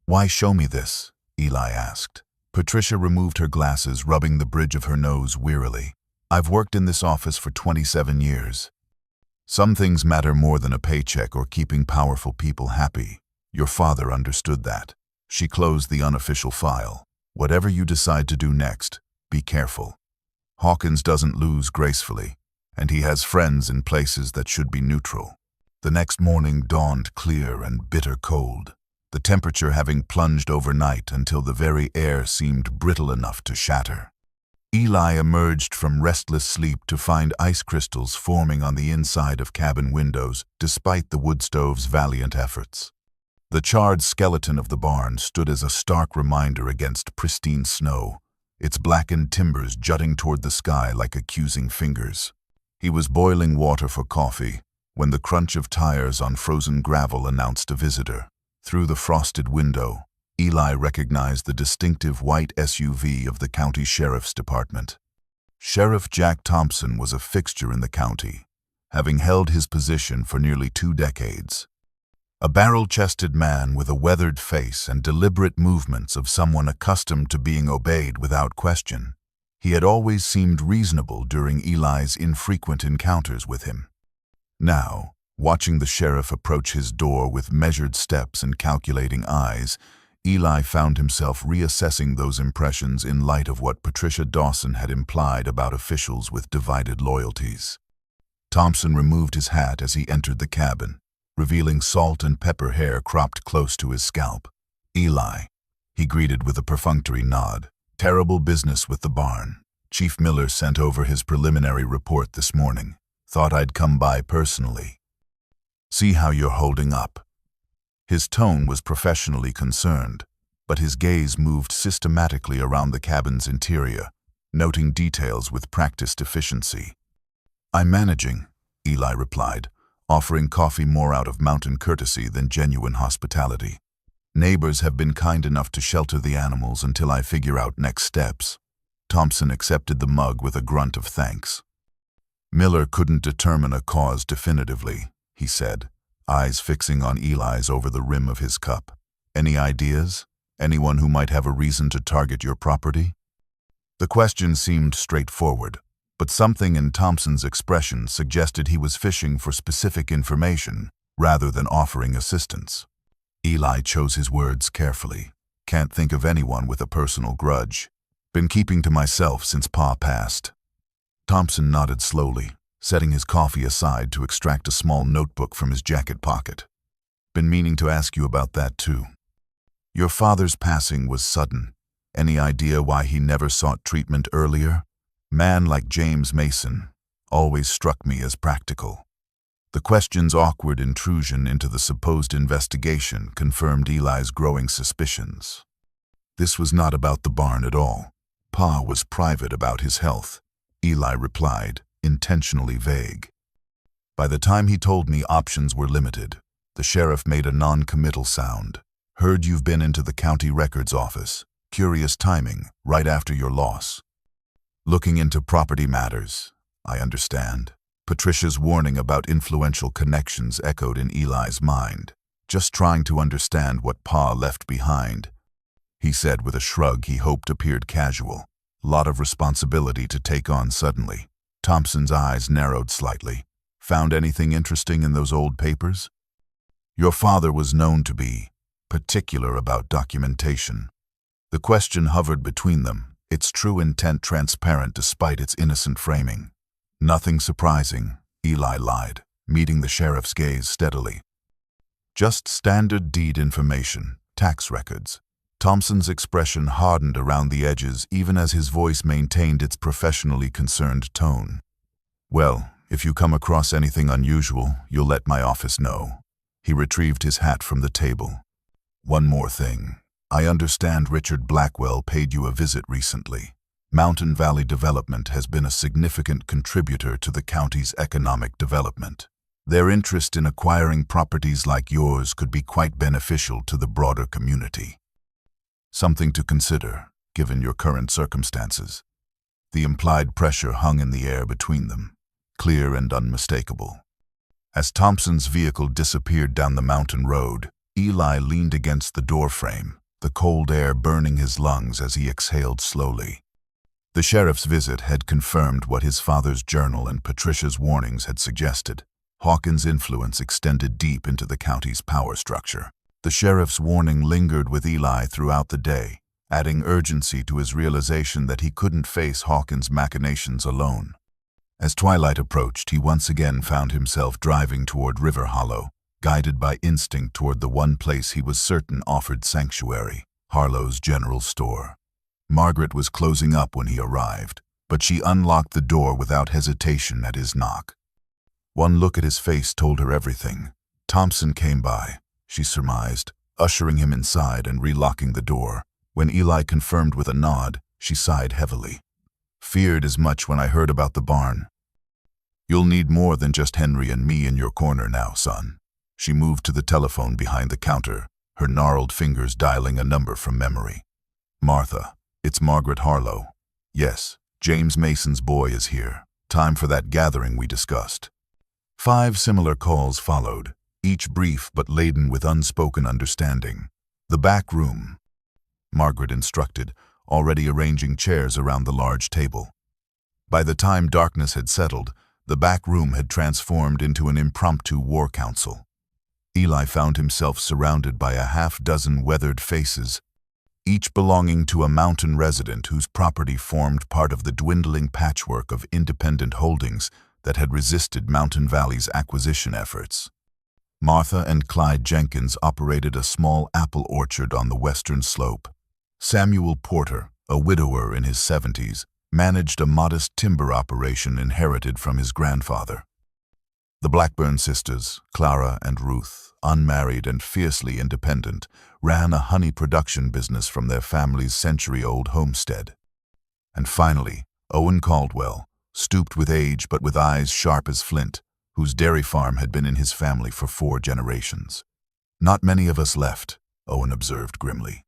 "Why show me this?" Eli asked. Patricia removed her glasses, rubbing the bridge of her nose wearily. "I've worked in this office for 27 years. Some things matter more than a paycheck or keeping powerful people happy. Your father understood that." She closed the unofficial file. "Whatever you decide to do next, be careful. Hawkins doesn't lose gracefully, and he has friends in places that should be neutral." The next morning dawned clear and bitter cold, the temperature having plunged overnight until the very air seemed brittle enough to shatter. Eli emerged from restless sleep to find ice crystals forming on the inside of cabin windows, despite the wood stove's valiant efforts. The charred skeleton of the barn stood as a stark reminder against pristine snow, its blackened timbers jutting toward the sky like accusing fingers. He was boiling water for coffee when the crunch of tires on frozen gravel announced a visitor. Through the frosted window, Eli recognized the distinctive white SUV of the county sheriff's department. Sheriff Jack Thompson was a fixture in the county, having held his position for nearly 2 decades. A barrel-chested man with a weathered face and deliberate movements of someone accustomed to being obeyed without question, he had always seemed reasonable during Eli's infrequent encounters with him. Now, watching the sheriff approach his door with measured steps and calculating eyes, Eli found himself reassessing those impressions in light of what Patricia Dawson had implied about officials with divided loyalties. Thompson removed his hat as he entered the cabin, revealing salt and pepper hair cropped close to his scalp. "Eli," he greeted with a perfunctory nod. "Terrible business with the barn. Chief Miller sent over his preliminary report this morning. Thought I'd come by personally. See how you're holding up." His tone was professionally concerned, but his gaze moved systematically around the cabin's interior, noting details with practiced efficiency. "I'm managing," Eli replied, offering coffee more out of mountain courtesy than genuine hospitality. "Neighbors have been kind enough to shelter the animals until I figure out next steps." Thompson accepted the mug with a grunt of thanks. "Miller couldn't determine a cause definitively," he said, eyes fixing on Eli's over the rim of his cup. "Any ideas? Anyone who might have a reason to target your property?" The question seemed straightforward, but something in Thompson's expression suggested he was fishing for specific information rather than offering assistance. Eli chose his words carefully. "Can't think of anyone with a personal grudge. Been keeping to myself since Pa passed." Thompson nodded slowly, setting his coffee aside to extract a small notebook from his jacket pocket. "Been meaning to ask you about that too. Your father's passing was sudden. Any idea why he never sought treatment earlier?" Man like James Mason always struck me as practical. The question's awkward intrusion into the supposed investigation confirmed Eli's growing suspicions. This was not about the barn at all. Pa was private about his health, Eli replied, intentionally vague. By the time he told me options were limited, the sheriff made a non-committal sound. Heard you've been into the county records office. Curious timing, right after your loss. Looking into property matters, I understand. Patricia's warning about influential connections echoed in Eli's mind. Just trying to understand what Pa left behind, he said with a shrug he hoped appeared casual. Lot of responsibility to take on suddenly. Thompson's eyes narrowed slightly. Found anything interesting in those old papers? Your father was known to be particular about documentation. The question hovered between them, its true intent transparent despite its innocent framing. Nothing surprising, Eli lied, meeting the sheriff's gaze steadily. Just standard deed information, tax records. Thompson's expression hardened around the edges even as his voice maintained its professionally concerned tone. Well, if you come across anything unusual, you'll let my office know. He retrieved his hat from the table. One more thing. I understand Richard Blackwell paid you a visit recently. Mountain Valley Development has been a significant contributor to the county's economic development. Their interest in acquiring properties like yours could be quite beneficial to the broader community. Something to consider, given your current circumstances. The implied pressure hung in the air between them, clear and unmistakable. As Thompson's vehicle disappeared down the mountain road, Eli leaned against the doorframe, the cold air burning his lungs as he exhaled slowly. The sheriff's visit had confirmed what his father's journal and Patricia's warnings had suggested. Hawkins' influence extended deep into the county's power structure. The sheriff's warning lingered with Eli throughout the day, adding urgency to his realization that he couldn't face Hawkins' machinations alone. As twilight approached, he once again found himself driving toward River Hollow, guided by instinct toward the one place he was certain offered sanctuary, Harlow's General Store. Margaret was closing up when he arrived, but she unlocked the door without hesitation at his knock. One look at his face told her everything. Thompson came by, she surmised, ushering him inside and relocking the door. When Eli confirmed with a nod, she sighed heavily. Feared as much when I heard about the barn. You'll need more than just Henry and me in your corner now, son. She moved to the telephone behind the counter, her gnarled fingers dialing a number from memory. Martha, it's Margaret Harlow. Yes, James Mason's boy is here. Time for that gathering we discussed. 5 similar calls followed, each brief but laden with unspoken understanding. The back room, Margaret instructed, already arranging chairs around the large table. By the time darkness had settled, the back room had transformed into an impromptu war council. Eli found himself surrounded by a half-dozen weathered faces, each belonging to a mountain resident whose property formed part of the dwindling patchwork of independent holdings that had resisted Mountain Valley's acquisition efforts. Martha and Clyde Jenkins operated a small apple orchard on the western slope. Samuel Porter, a widower in his 70s, managed a modest timber operation inherited from his grandfather. The Blackburn sisters, Clara and Ruth, unmarried and fiercely independent, ran a honey production business from their family's century-old homestead. And finally, Owen Caldwell, stooped with age but with eyes sharp as flint, whose dairy farm had been in his family for 4 generations. Not many of us left, Owen observed grimly.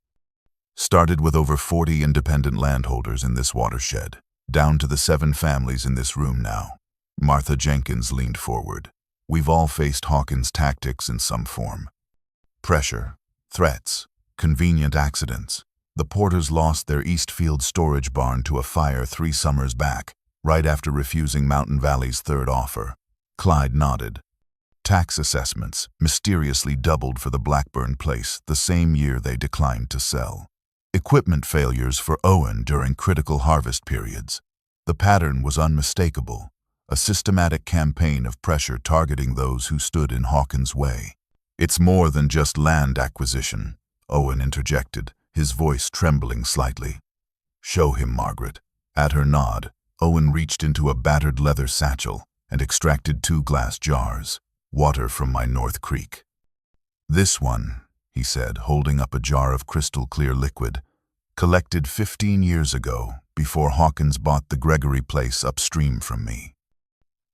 Started with over 40 independent landholders in this watershed, down to the 7 families in this room now. Martha Jenkins leaned forward. We've all faced Hawkins' tactics in some form. Pressure, threats, convenient accidents. The Porters lost their Eastfield storage barn to a fire 3 summers back, right after refusing Mountain Valley's 3rd offer. Clyde nodded. Tax assessments mysteriously doubled for the Blackburn place the same year they declined to sell. Equipment failures for Owen during critical harvest periods. The pattern was unmistakable, a systematic campaign of pressure targeting those who stood in Hawkins' way. It's more than just land acquisition, Owen interjected, his voice trembling slightly. Show him, Margaret. At her nod, Owen reached into a battered leather satchel and extracted 2 glass jars, water from my North Creek. "This one," he said, holding up a jar of crystal-clear liquid, "collected 15 years ago, before Hawkins bought the Gregory place upstream from me.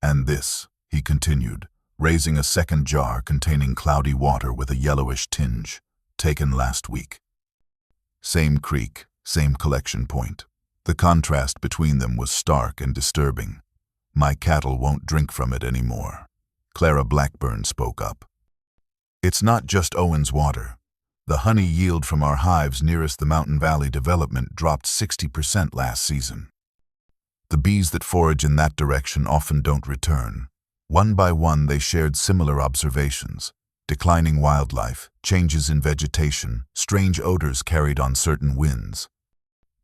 And this," he continued, raising a second jar containing cloudy water with a yellowish tinge, "taken last week. Same creek, same collection point. The contrast between them was stark and disturbing. My cattle won't drink from it anymore." Clara Blackburn spoke up. "It's not just Owen's water. The honey yield from our hives nearest the Mountain Valley development dropped 60% last season. The bees that forage in that direction often don't return. One by one they shared similar observations: declining wildlife, changes in vegetation, strange odors carried on certain winds.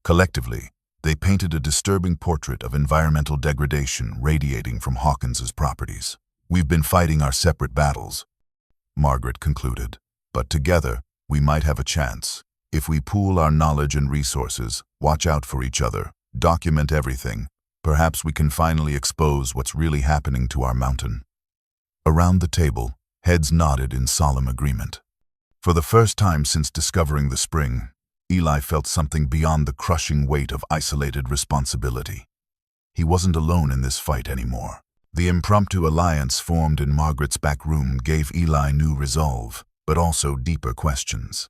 Collectively, they painted a disturbing portrait of environmental degradation radiating from Hawkins's properties. We've been fighting our separate battles," Margaret concluded, "but together we might have a chance. If we pool our knowledge and resources, watch out for each other, document everything, perhaps we can finally expose what's really happening to our mountain." Around the table, heads nodded in solemn agreement. For the first time since discovering the spring, Eli felt something beyond the crushing weight of isolated responsibility. He wasn't alone in this fight anymore. The impromptu alliance formed in Margaret's back room gave Eli new resolve, but also deeper questions.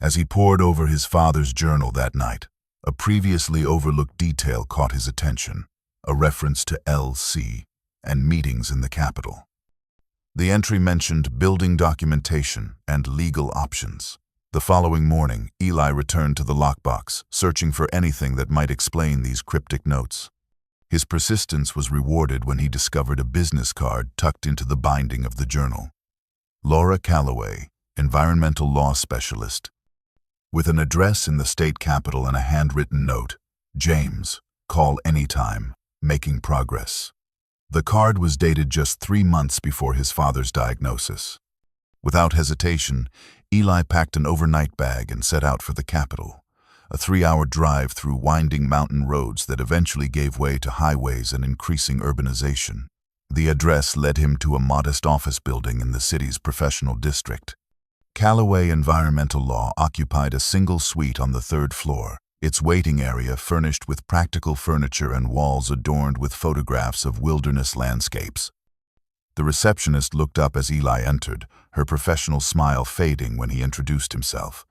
As he pored over his father's journal that night, a previously overlooked detail caught his attention: a reference to LC and meetings in the capital. The entry mentioned building documentation and legal options. The following morning, Eli returned to the lockbox, searching for anything that might explain these cryptic notes. His persistence was rewarded when he discovered a business card tucked into the binding of the journal. Laura Calloway, environmental law specialist. With an address in the state capital and a handwritten note: "James, call anytime, making progress." The card was dated just 3 months before his father's diagnosis. Without hesitation, Eli packed an overnight bag and set out for the capital, a 3-hour drive through winding mountain roads that eventually gave way to highways and increasing urbanization. The address led him to a modest office building in the city's professional district. Calloway Environmental Law occupied a single suite on the 3rd floor, its waiting area furnished with practical furniture and walls adorned with photographs of wilderness landscapes. The receptionist looked up as Eli entered, her professional smile fading when he introduced himself.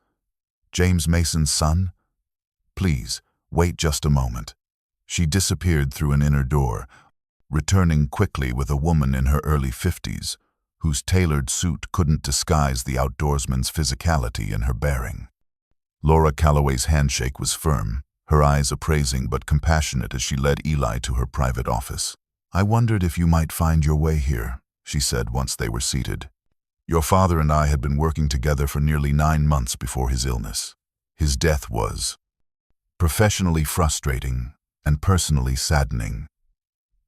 "James Mason's son? Please, wait just a moment." She disappeared through an inner door, returning quickly with a woman in her early 50s, whose tailored suit couldn't disguise the outdoorsman's physicality in her bearing. Laura Calloway's handshake was firm, her eyes appraising but compassionate as she led Eli to her private office. "I wondered if you might find your way here," she said once they were seated. "Your father and I had been working together for nearly 9 months before his illness. His death was professionally frustrating and personally saddening."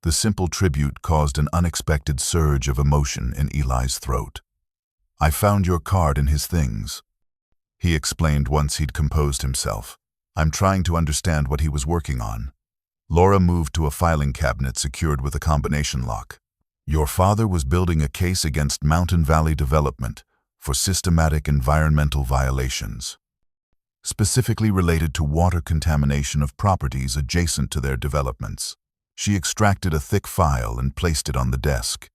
The simple tribute caused an unexpected surge of emotion in Eli's throat. "I found your card in his things," he explained once he'd composed himself. "I'm trying to understand what he was working on." Laura moved to a filing cabinet secured with a combination lock. "Your father was building a case against Mountain Valley Development for systematic environmental violations, specifically related to water contamination of properties adjacent to their developments." She extracted a thick file and placed it on the desk.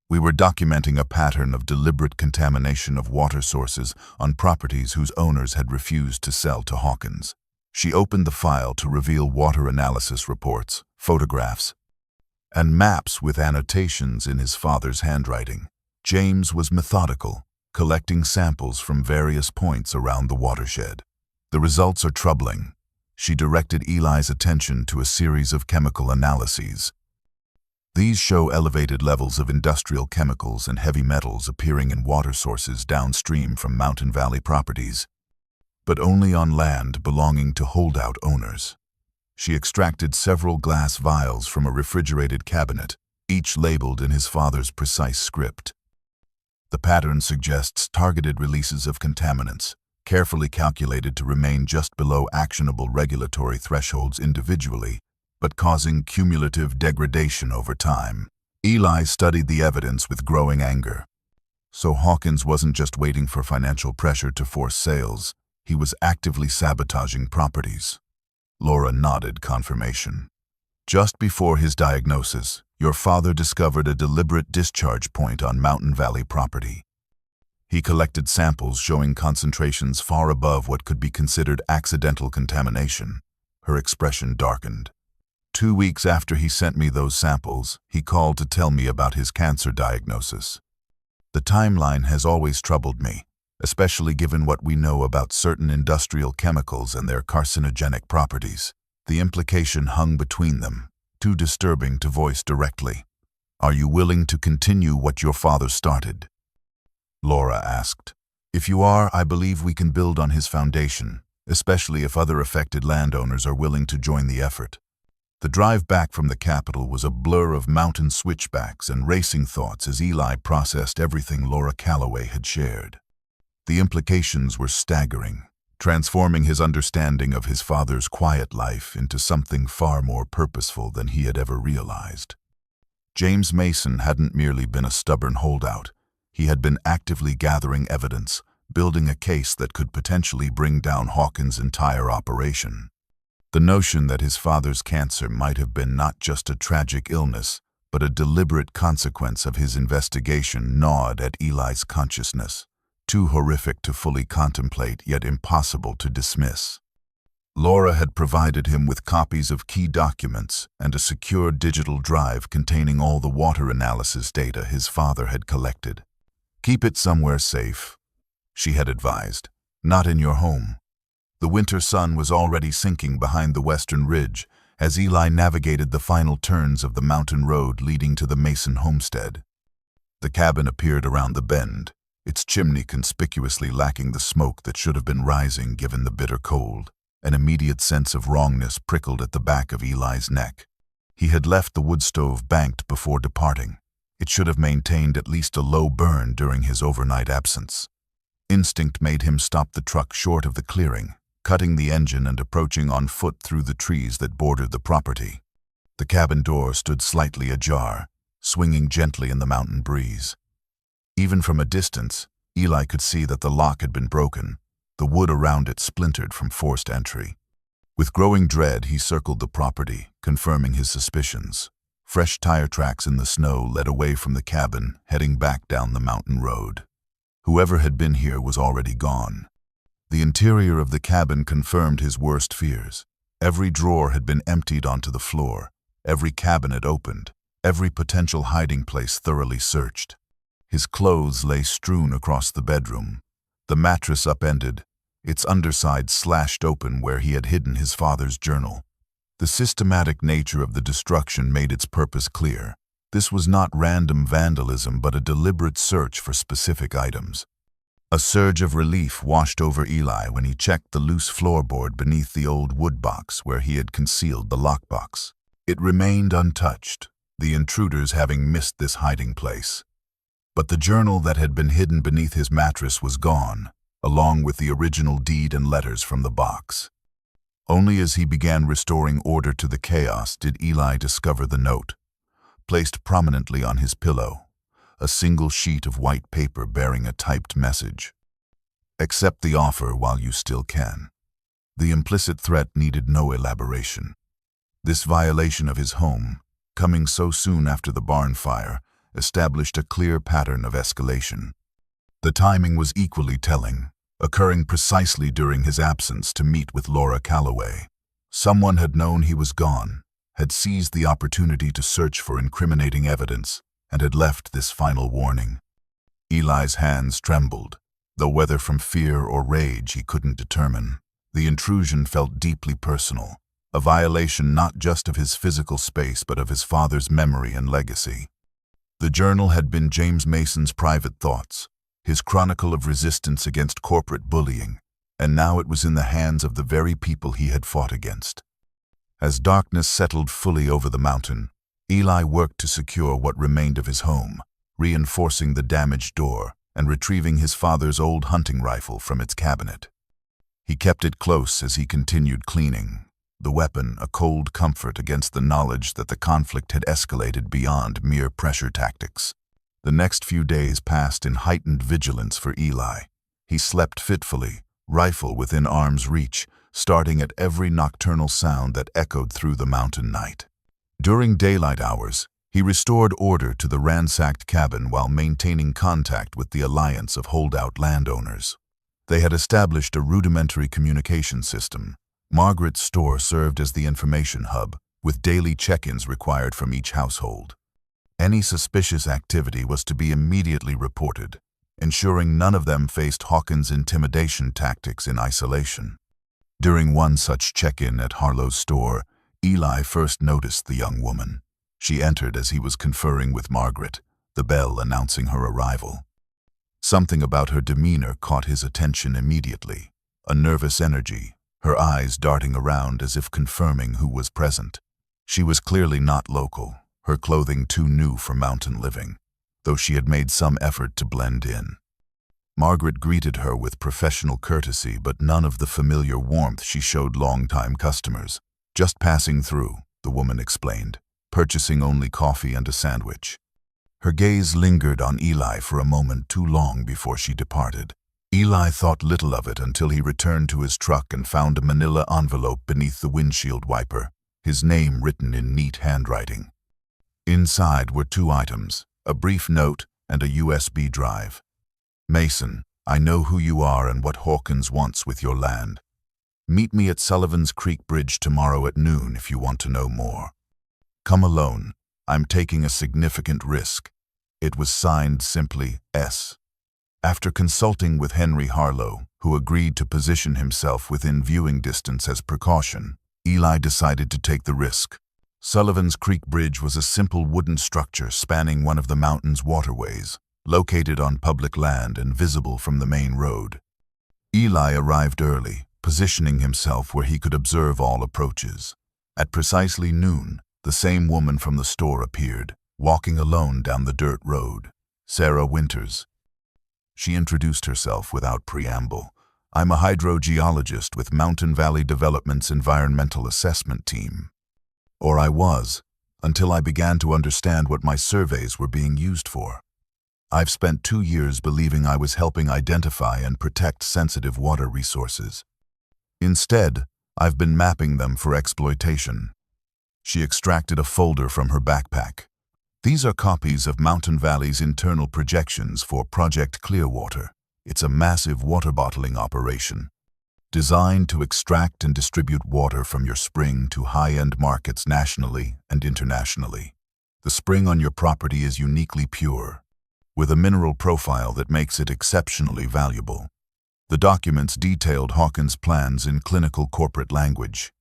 "We were documenting a pattern of deliberate contamination of water sources on properties whose owners had refused to sell to Hawkins." She opened the file to reveal water analysis reports, photographs, and maps with annotations in his father's handwriting. James was methodical, collecting samples from various points around the watershed. "The results are troubling." She directed Eli's attention to a series of chemical analyses. These show elevated levels of industrial chemicals and heavy metals appearing in water sources downstream from Mountain Valley properties, but only on land belonging to holdout owners. She extracted several glass vials from a refrigerated cabinet, each labeled in his father's precise script. The pattern suggests targeted releases of contaminants, carefully calculated to remain just below actionable regulatory thresholds individually, but causing cumulative degradation over time. Eli studied the evidence with growing anger. So Hawkins wasn't just waiting for financial pressure to force sales, he was actively sabotaging properties. Laura nodded confirmation. Just before his diagnosis, your father discovered a deliberate discharge point on Mountain Valley property. He collected samples showing concentrations far above what could be considered accidental contamination. Her expression darkened. 2 weeks after he sent me those samples, he called to tell me about his cancer diagnosis. The timeline has always troubled me, especially given what we know about certain industrial chemicals and their carcinogenic properties. The implication hung between them, too disturbing to voice directly. Are you willing to continue what your father started? Laura asked. If you are, I believe we can build on his foundation, especially if other affected landowners are willing to join the effort. The drive back from the capital was a blur of mountain switchbacks and racing thoughts as Eli processed everything Laura Calloway had shared. The implications were staggering, transforming his understanding of his father's quiet life into something far more purposeful than he had ever realized. James Mason hadn't merely been a stubborn holdout. He had been actively gathering evidence, building a case that could potentially bring down Hawkins' entire operation. The notion that his father's cancer might have been not just a tragic illness, but a deliberate consequence of his investigation gnawed at Eli's consciousness, too horrific to fully contemplate yet impossible to dismiss. Laura had provided him with copies of key documents and a secure digital drive containing all the water analysis data his father had collected. Keep it somewhere safe, she had advised, not in your home. The winter sun was already sinking behind the western ridge as Eli navigated the final turns of the mountain road leading to the Mason homestead. The cabin appeared around the bend, its chimney conspicuously lacking the smoke that should have been rising given the bitter cold. An immediate sense of wrongness prickled at the back of Eli's neck. He had left the wood stove banked before departing. It should have maintained at least a low burn during his overnight absence. Instinct made him stop the truck short of the clearing, cutting the engine and approaching on foot through the trees that bordered the property. The cabin door stood slightly ajar, swinging gently in the mountain breeze. Even from a distance, Eli could see that the lock had been broken, the wood around it splintered from forced entry. With growing dread, he circled the property, confirming his suspicions. Fresh tire tracks in the snow led away from the cabin, heading back down the mountain road. Whoever had been here was already gone. The interior of the cabin confirmed his worst fears. Every drawer had been emptied onto the floor, every cabinet opened, every potential hiding place thoroughly searched. His clothes lay strewn across the bedroom, the mattress upended, its underside slashed open where he had hidden his father's journal. The systematic nature of the destruction made its purpose clear. This was not random vandalism but a deliberate search for specific items. A surge of relief washed over Eli when he checked the loose floorboard beneath the old wood box where he had concealed the lockbox. It remained untouched, the intruders having missed this hiding place. But the journal that had been hidden beneath his mattress was gone, along with the original deed and letters from the box. Only as he began restoring order to the chaos did Eli discover the note, placed prominently on his pillow, a single sheet of white paper bearing a typed message. Accept the offer while you still can. The implicit threat needed no elaboration. This violation of his home, coming so soon after the barn fire, established a clear pattern of escalation. The timing was equally telling, occurring precisely during his absence to meet with Laura Calloway. Someone had known he was gone, had seized the opportunity to search for incriminating evidence, and had left this final warning. Eli's hands trembled, though whether from fear or rage he couldn't determine. The intrusion felt deeply personal, a violation not just of his physical space but of his father's memory and legacy. The journal had been James Mason's private thoughts, his chronicle of resistance against corporate bullying, and now it was in the hands of the very people he had fought against. As darkness settled fully over the mountain, Eli worked to secure what remained of his home, reinforcing the damaged door and retrieving his father's old hunting rifle from its cabinet. He kept it close as he continued cleaning, the weapon a cold comfort against the knowledge that the conflict had escalated beyond mere pressure tactics. The next few days passed in heightened vigilance for Eli. He slept fitfully, rifle within arm's reach, starting at every nocturnal sound that echoed through the mountain night. During daylight hours, he restored order to the ransacked cabin while maintaining contact with the alliance of holdout landowners. They had established a rudimentary communication system. Margaret's store served as the information hub, with daily check-ins required from each household. Any suspicious activity was to be immediately reported, ensuring none of them faced Hawkins' intimidation tactics in isolation. During one such check-in at Harlow's store, Eli first noticed the young woman. She entered as he was conferring with Margaret, the bell announcing her arrival. Something about her demeanor caught his attention immediately, a nervous energy, her eyes darting around as if confirming who was present. She was clearly not local, her clothing too new for mountain living, though she had made some effort to blend in. Margaret greeted her with professional courtesy, but none of the familiar warmth she showed longtime customers. "Just passing through," the woman explained, purchasing only coffee and a sandwich. Her gaze lingered on Eli for a moment too long before she departed. Eli thought little of it until he returned to his truck and found a manila envelope beneath the windshield wiper, his name written in neat handwriting. Inside were two items, a brief note and a USB drive. "Mason, I know who you are and what Hawkins wants with your land. Meet me at Sullivan's Creek Bridge tomorrow at noon if you want to know more. Come alone. I'm taking a significant risk." It was signed simply S. After consulting with Henry Harlow, who agreed to position himself within viewing distance as precaution, Eli decided to take the risk. Sullivan's Creek Bridge was a simple wooden structure spanning one of the mountain's waterways, located on public land and visible from the main road. Eli arrived early, positioning himself where he could observe all approaches. At precisely noon, the same woman from the store appeared, walking alone down the dirt road. Sarah Winters. She introduced herself without preamble. "I'm a hydrogeologist with Mountain Valley Development's Environmental Assessment Team. Or I was, until I began to understand what my surveys were being used for. I've spent 2 years believing I was helping identify and protect sensitive water resources. Instead, I've been mapping them for exploitation." She extracted a folder from her backpack. "These are copies of Mountain Valley's internal projections for Project Clearwater. It's a massive water bottling operation, designed to extract and distribute water from your spring to high-end markets nationally and internationally. The spring on your property is uniquely pure, with a mineral profile that makes it exceptionally valuable." The documents detailed Hawkins' plans in clinical corporate language: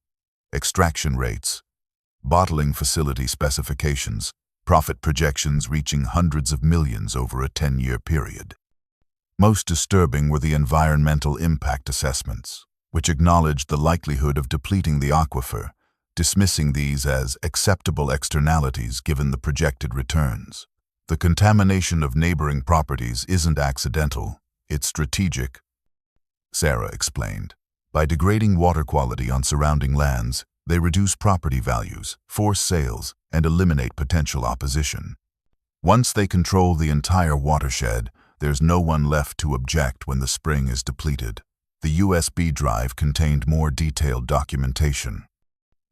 extraction rates, bottling facility specifications, profit projections reaching hundreds of millions over a 10-year period. Most disturbing were the environmental impact assessments, which acknowledged the likelihood of depleting the aquifer, dismissing these as acceptable externalities given the projected returns. "The contamination of neighboring properties isn't accidental, it's strategic," Sarah explained. "By degrading water quality on surrounding lands, they reduce property values, force sales, and eliminate potential opposition. Once they control the entire watershed, there's no one left to object when the spring is depleted." The USB drive contained more detailed documentation.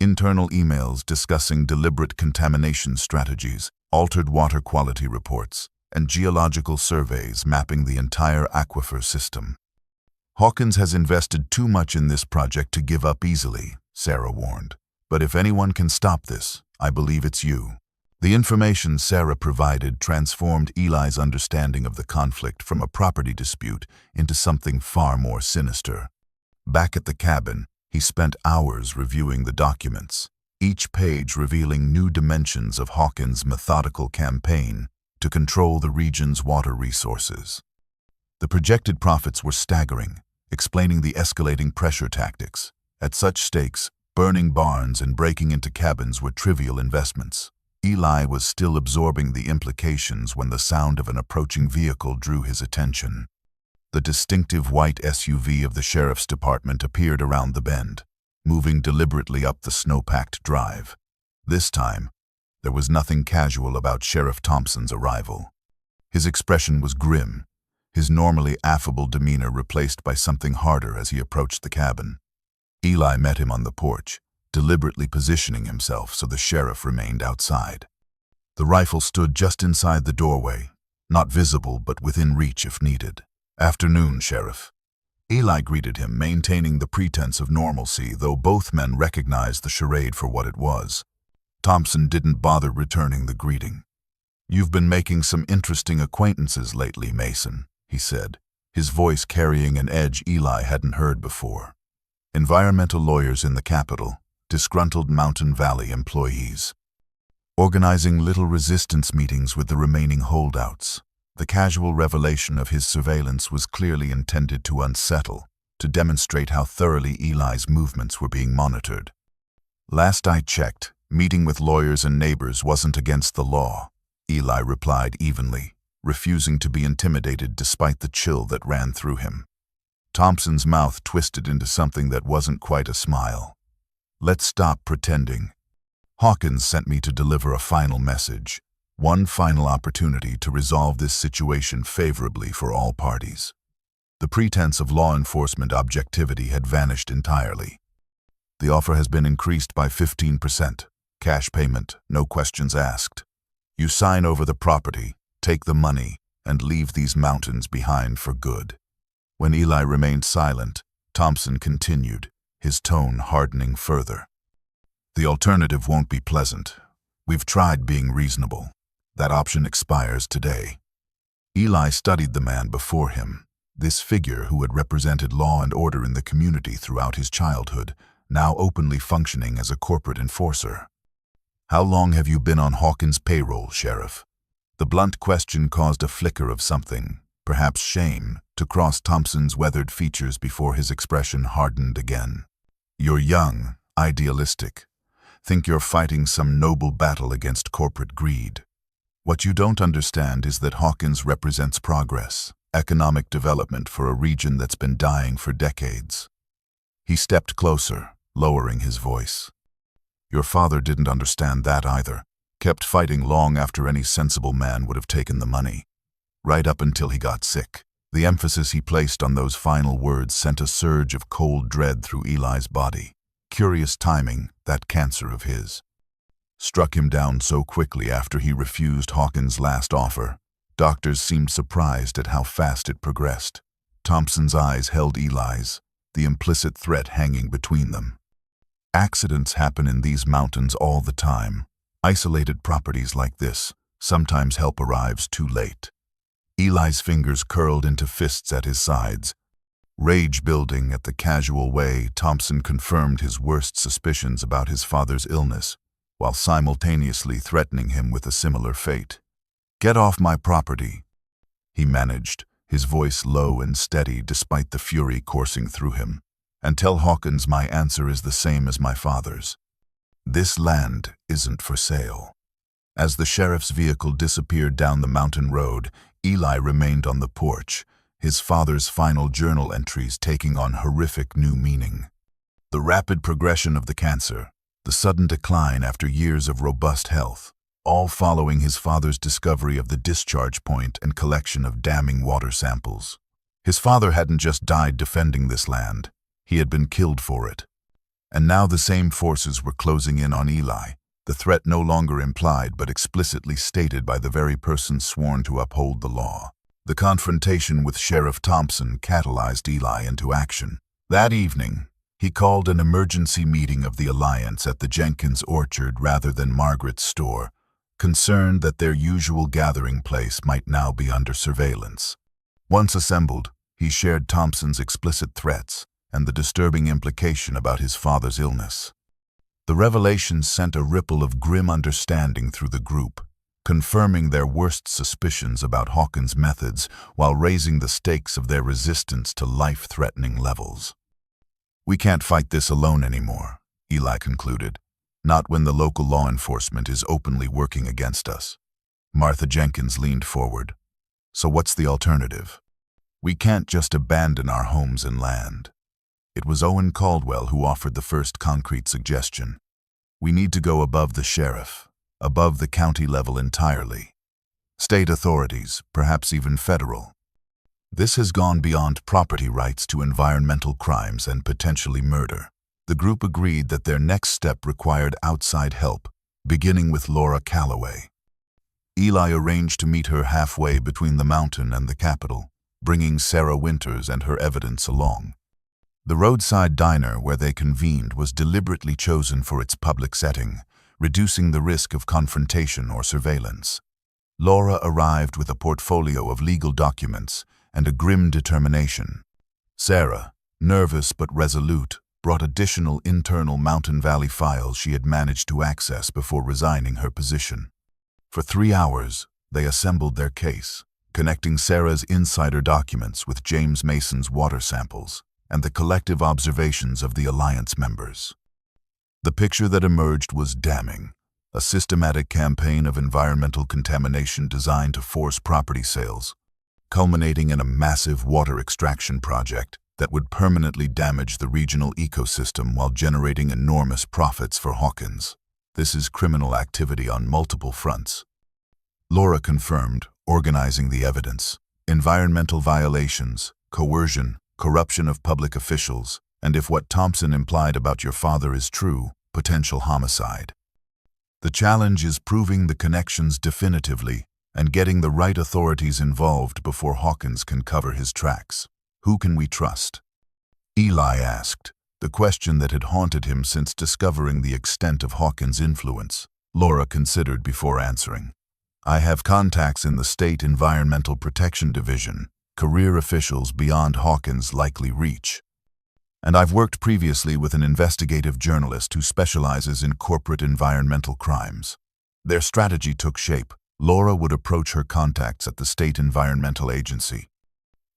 Internal emails discussing deliberate contamination strategies, altered water quality reports, and geological surveys mapping the entire aquifer system. "Hawkins has invested too much in this project to give up easily," Sarah warned. "But if anyone can stop this, I believe it's you." The information Sarah provided transformed Eli's understanding of the conflict from a property dispute into something far more sinister. Back at the cabin, he spent hours reviewing the documents, each page revealing new dimensions of Hawkins' methodical campaign to control the region's water resources. The projected profits were staggering, explaining the escalating pressure tactics. At such stakes, burning barns and breaking into cabins were trivial investments. Eli was still absorbing the implications when the sound of an approaching vehicle drew his attention. The distinctive white SUV of the sheriff's department appeared around the bend. moving deliberately up the snow-packed drive. This time, there was nothing casual about Sheriff Thompson's arrival. His expression was grim, his normally affable demeanor replaced by something harder as he approached the cabin. Eli met him on the porch, deliberately positioning himself so the sheriff remained outside. The rifle stood just inside the doorway, not visible but within reach if needed. "Afternoon, Sheriff." Eli greeted him, maintaining the pretense of normalcy, though both men recognized the charade for what it was. Thompson didn't bother returning the greeting. "You've been making some interesting acquaintances lately, Mason," he said, his voice carrying an edge Eli hadn't heard before. "Environmental lawyers in the capital, disgruntled Mountain Valley employees. Organizing little resistance meetings with the remaining holdouts." The casual revelation of his surveillance was clearly intended to unsettle, to demonstrate how thoroughly Eli's movements were being monitored. "Last I checked, meeting with lawyers and neighbors wasn't against the law," Eli replied evenly, refusing to be intimidated despite the chill that ran through him. Thompson's mouth twisted into something that wasn't quite a smile. "Let's stop pretending. Hawkins sent me to deliver a final message. One final opportunity to resolve this situation favorably for all parties." The pretense of law enforcement objectivity had vanished entirely. "The offer has been increased by 15%. Cash payment, no questions asked. You sign over the property, take the money, and leave these mountains behind for good." When Eli remained silent, Thompson continued, his tone hardening further. "The alternative won't be pleasant. We've tried being reasonable. That option expires today." Eli studied the man before him, this figure who had represented law and order in the community throughout his childhood, now openly functioning as a corporate enforcer. "How long have you been on Hawkins' payroll, Sheriff?" The blunt question caused a flicker of something, perhaps shame, to cross Thompson's weathered features before his expression hardened again. "You're young, idealistic. Think you're fighting some noble battle against corporate greed. What you don't understand is that Hawkins represents progress, economic development for a region that's been dying for decades." He stepped closer, lowering his voice. "Your father didn't understand that either. Kept fighting long after any sensible man would have taken the money. Right up until he got sick." The emphasis he placed on those final words sent a surge of cold dread through Eli's body. Curious timing, that cancer of his. Struck him down so quickly after he refused Hawkins' last offer. Doctors seemed surprised at how fast it progressed. Thompson's eyes held Eli's, the implicit threat hanging between them. "Accidents happen in these mountains all the time. Isolated properties like this, sometimes help arrives too late." Eli's fingers curled into fists at his sides. Rage building at the casual way Thompson confirmed his worst suspicions about his father's illness, while simultaneously threatening him with a similar fate. "Get off my property," he managed, his voice low and steady despite the fury coursing through him. "And tell Hawkins my answer is the same as my father's. This land isn't for sale." As the sheriff's vehicle disappeared down the mountain road, Eli remained on the porch, his father's final journal entries taking on horrific new meaning. The rapid progression of the cancer, the sudden decline after years of robust health, all following his father's discovery of the discharge point and collection of damning water samples. His father hadn't just died defending this land, he had been killed for it. And now the same forces were closing in on Eli, the threat no longer implied but explicitly stated by the very person sworn to uphold the law. The confrontation with Sheriff Thompson catalyzed Eli into action. That evening, he called an emergency meeting of the Alliance at the Jenkins Orchard rather than Margaret's store, concerned that their usual gathering place might now be under surveillance. Once assembled, he shared Thompson's explicit threats and the disturbing implication about his father's illness. The revelations sent a ripple of grim understanding through the group, confirming their worst suspicions about Hawkins' methods while raising the stakes of their resistance to life-threatening levels. "We can't fight this alone anymore," Eli concluded, "not when the local law enforcement is openly working against us." Martha Jenkins leaned forward. "So what's the alternative?" "We can't just abandon our homes and land. It was Owen Caldwell who offered the first concrete suggestion. We need to go above the sheriff, above the county level entirely. State authorities, perhaps even federal. This has gone beyond property rights to environmental crimes and potentially murder. The group agreed that their next step required outside help, beginning with Laura Calloway. Eli arranged to meet her halfway between the mountain and the Capitol, bringing Sarah Winters and her evidence along. The roadside diner where they convened was deliberately chosen for its public setting, reducing the risk of confrontation or surveillance. Laura arrived with a portfolio of legal documents and a grim determination. Sarah, nervous but resolute, brought additional internal Mountain Valley files she had managed to access before resigning her position. For 3 hours, they assembled their case, connecting Sarah's insider documents with James Mason's water samples and the collective observations of the Alliance members. The picture that emerged was damning, a systematic campaign of environmental contamination designed to force property sales, culminating in a massive water extraction project that would permanently damage the regional ecosystem while generating enormous profits for Hawkins. This is criminal activity on multiple fronts. Laura confirmed, organizing the evidence, environmental violations, coercion, corruption of public officials, and if what Thompson implied about your father is true, potential homicide. The challenge is proving the connections definitively and getting the right authorities involved before Hawkins can cover his tracks. Who can we trust? Eli asked, the question that had haunted him since discovering the extent of Hawkins' influence. Laura considered before answering. I have contacts in the State Environmental Protection Division, career officials beyond Hawkins' likely reach. And I've worked previously with an investigative journalist who specializes in corporate environmental crimes. Their strategy took shape. Laura would approach her contacts at the State Environmental Agency.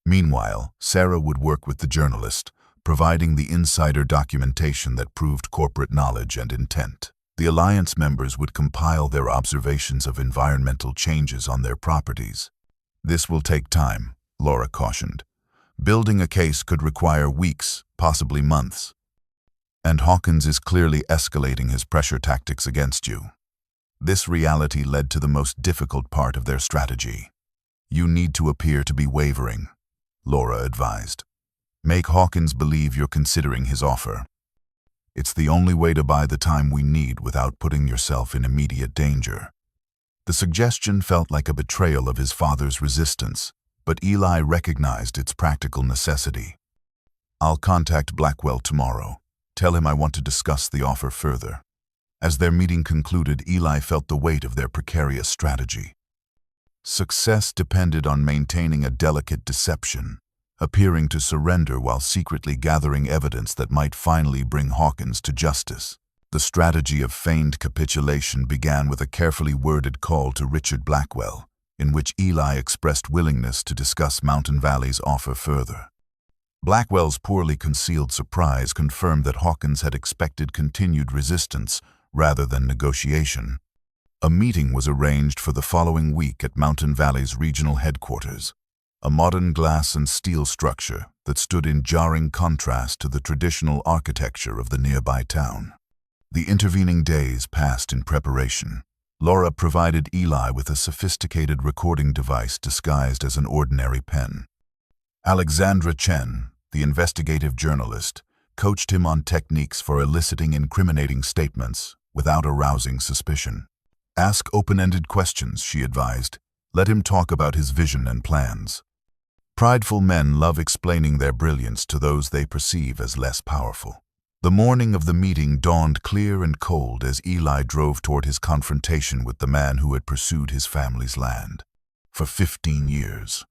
Meanwhile, Sarah would work with the journalist, providing the insider documentation that proved corporate knowledge and intent. The Alliance members would compile their observations of environmental changes on their properties. This will take time, Laura cautioned. Building a case could require weeks, possibly months. And Hawkins is clearly escalating his pressure tactics against you. This reality led to the most difficult part of their strategy. You need to appear to be wavering, Laura advised. Make Hawkins believe you're considering his offer. It's the only way to buy the time we need without putting yourself in immediate danger. The suggestion felt like a betrayal of his father's resistance, but Eli recognized its practical necessity. I'll contact Blackwell tomorrow. Tell him I want to discuss the offer further. As their meeting concluded, Eli felt the weight of their precarious strategy. Success depended on maintaining a delicate deception, appearing to surrender while secretly gathering evidence that might finally bring Hawkins to justice. The strategy of feigned capitulation began with a carefully worded call to Richard Blackwell, in which Eli expressed willingness to discuss Mountain Valley's offer further. Blackwell's poorly concealed surprise confirmed that Hawkins had expected continued resistance rather than negotiation. A meeting was arranged for the following week at Mountain Valley's regional headquarters, a modern glass and steel structure that stood in jarring contrast to the traditional architecture of the nearby town. The intervening days passed in preparation. Laura provided Eli with a sophisticated recording device disguised as an ordinary pen. Alexandra Chen, the investigative journalist, coached him on techniques for eliciting incriminating statements without arousing suspicion. Ask open-ended questions, she advised. Let him talk about his vision and plans. Prideful men love explaining their brilliance to those they perceive as less powerful. The morning of the meeting dawned clear and cold as Eli drove toward his confrontation with the man who had pursued his family's land for 15 years.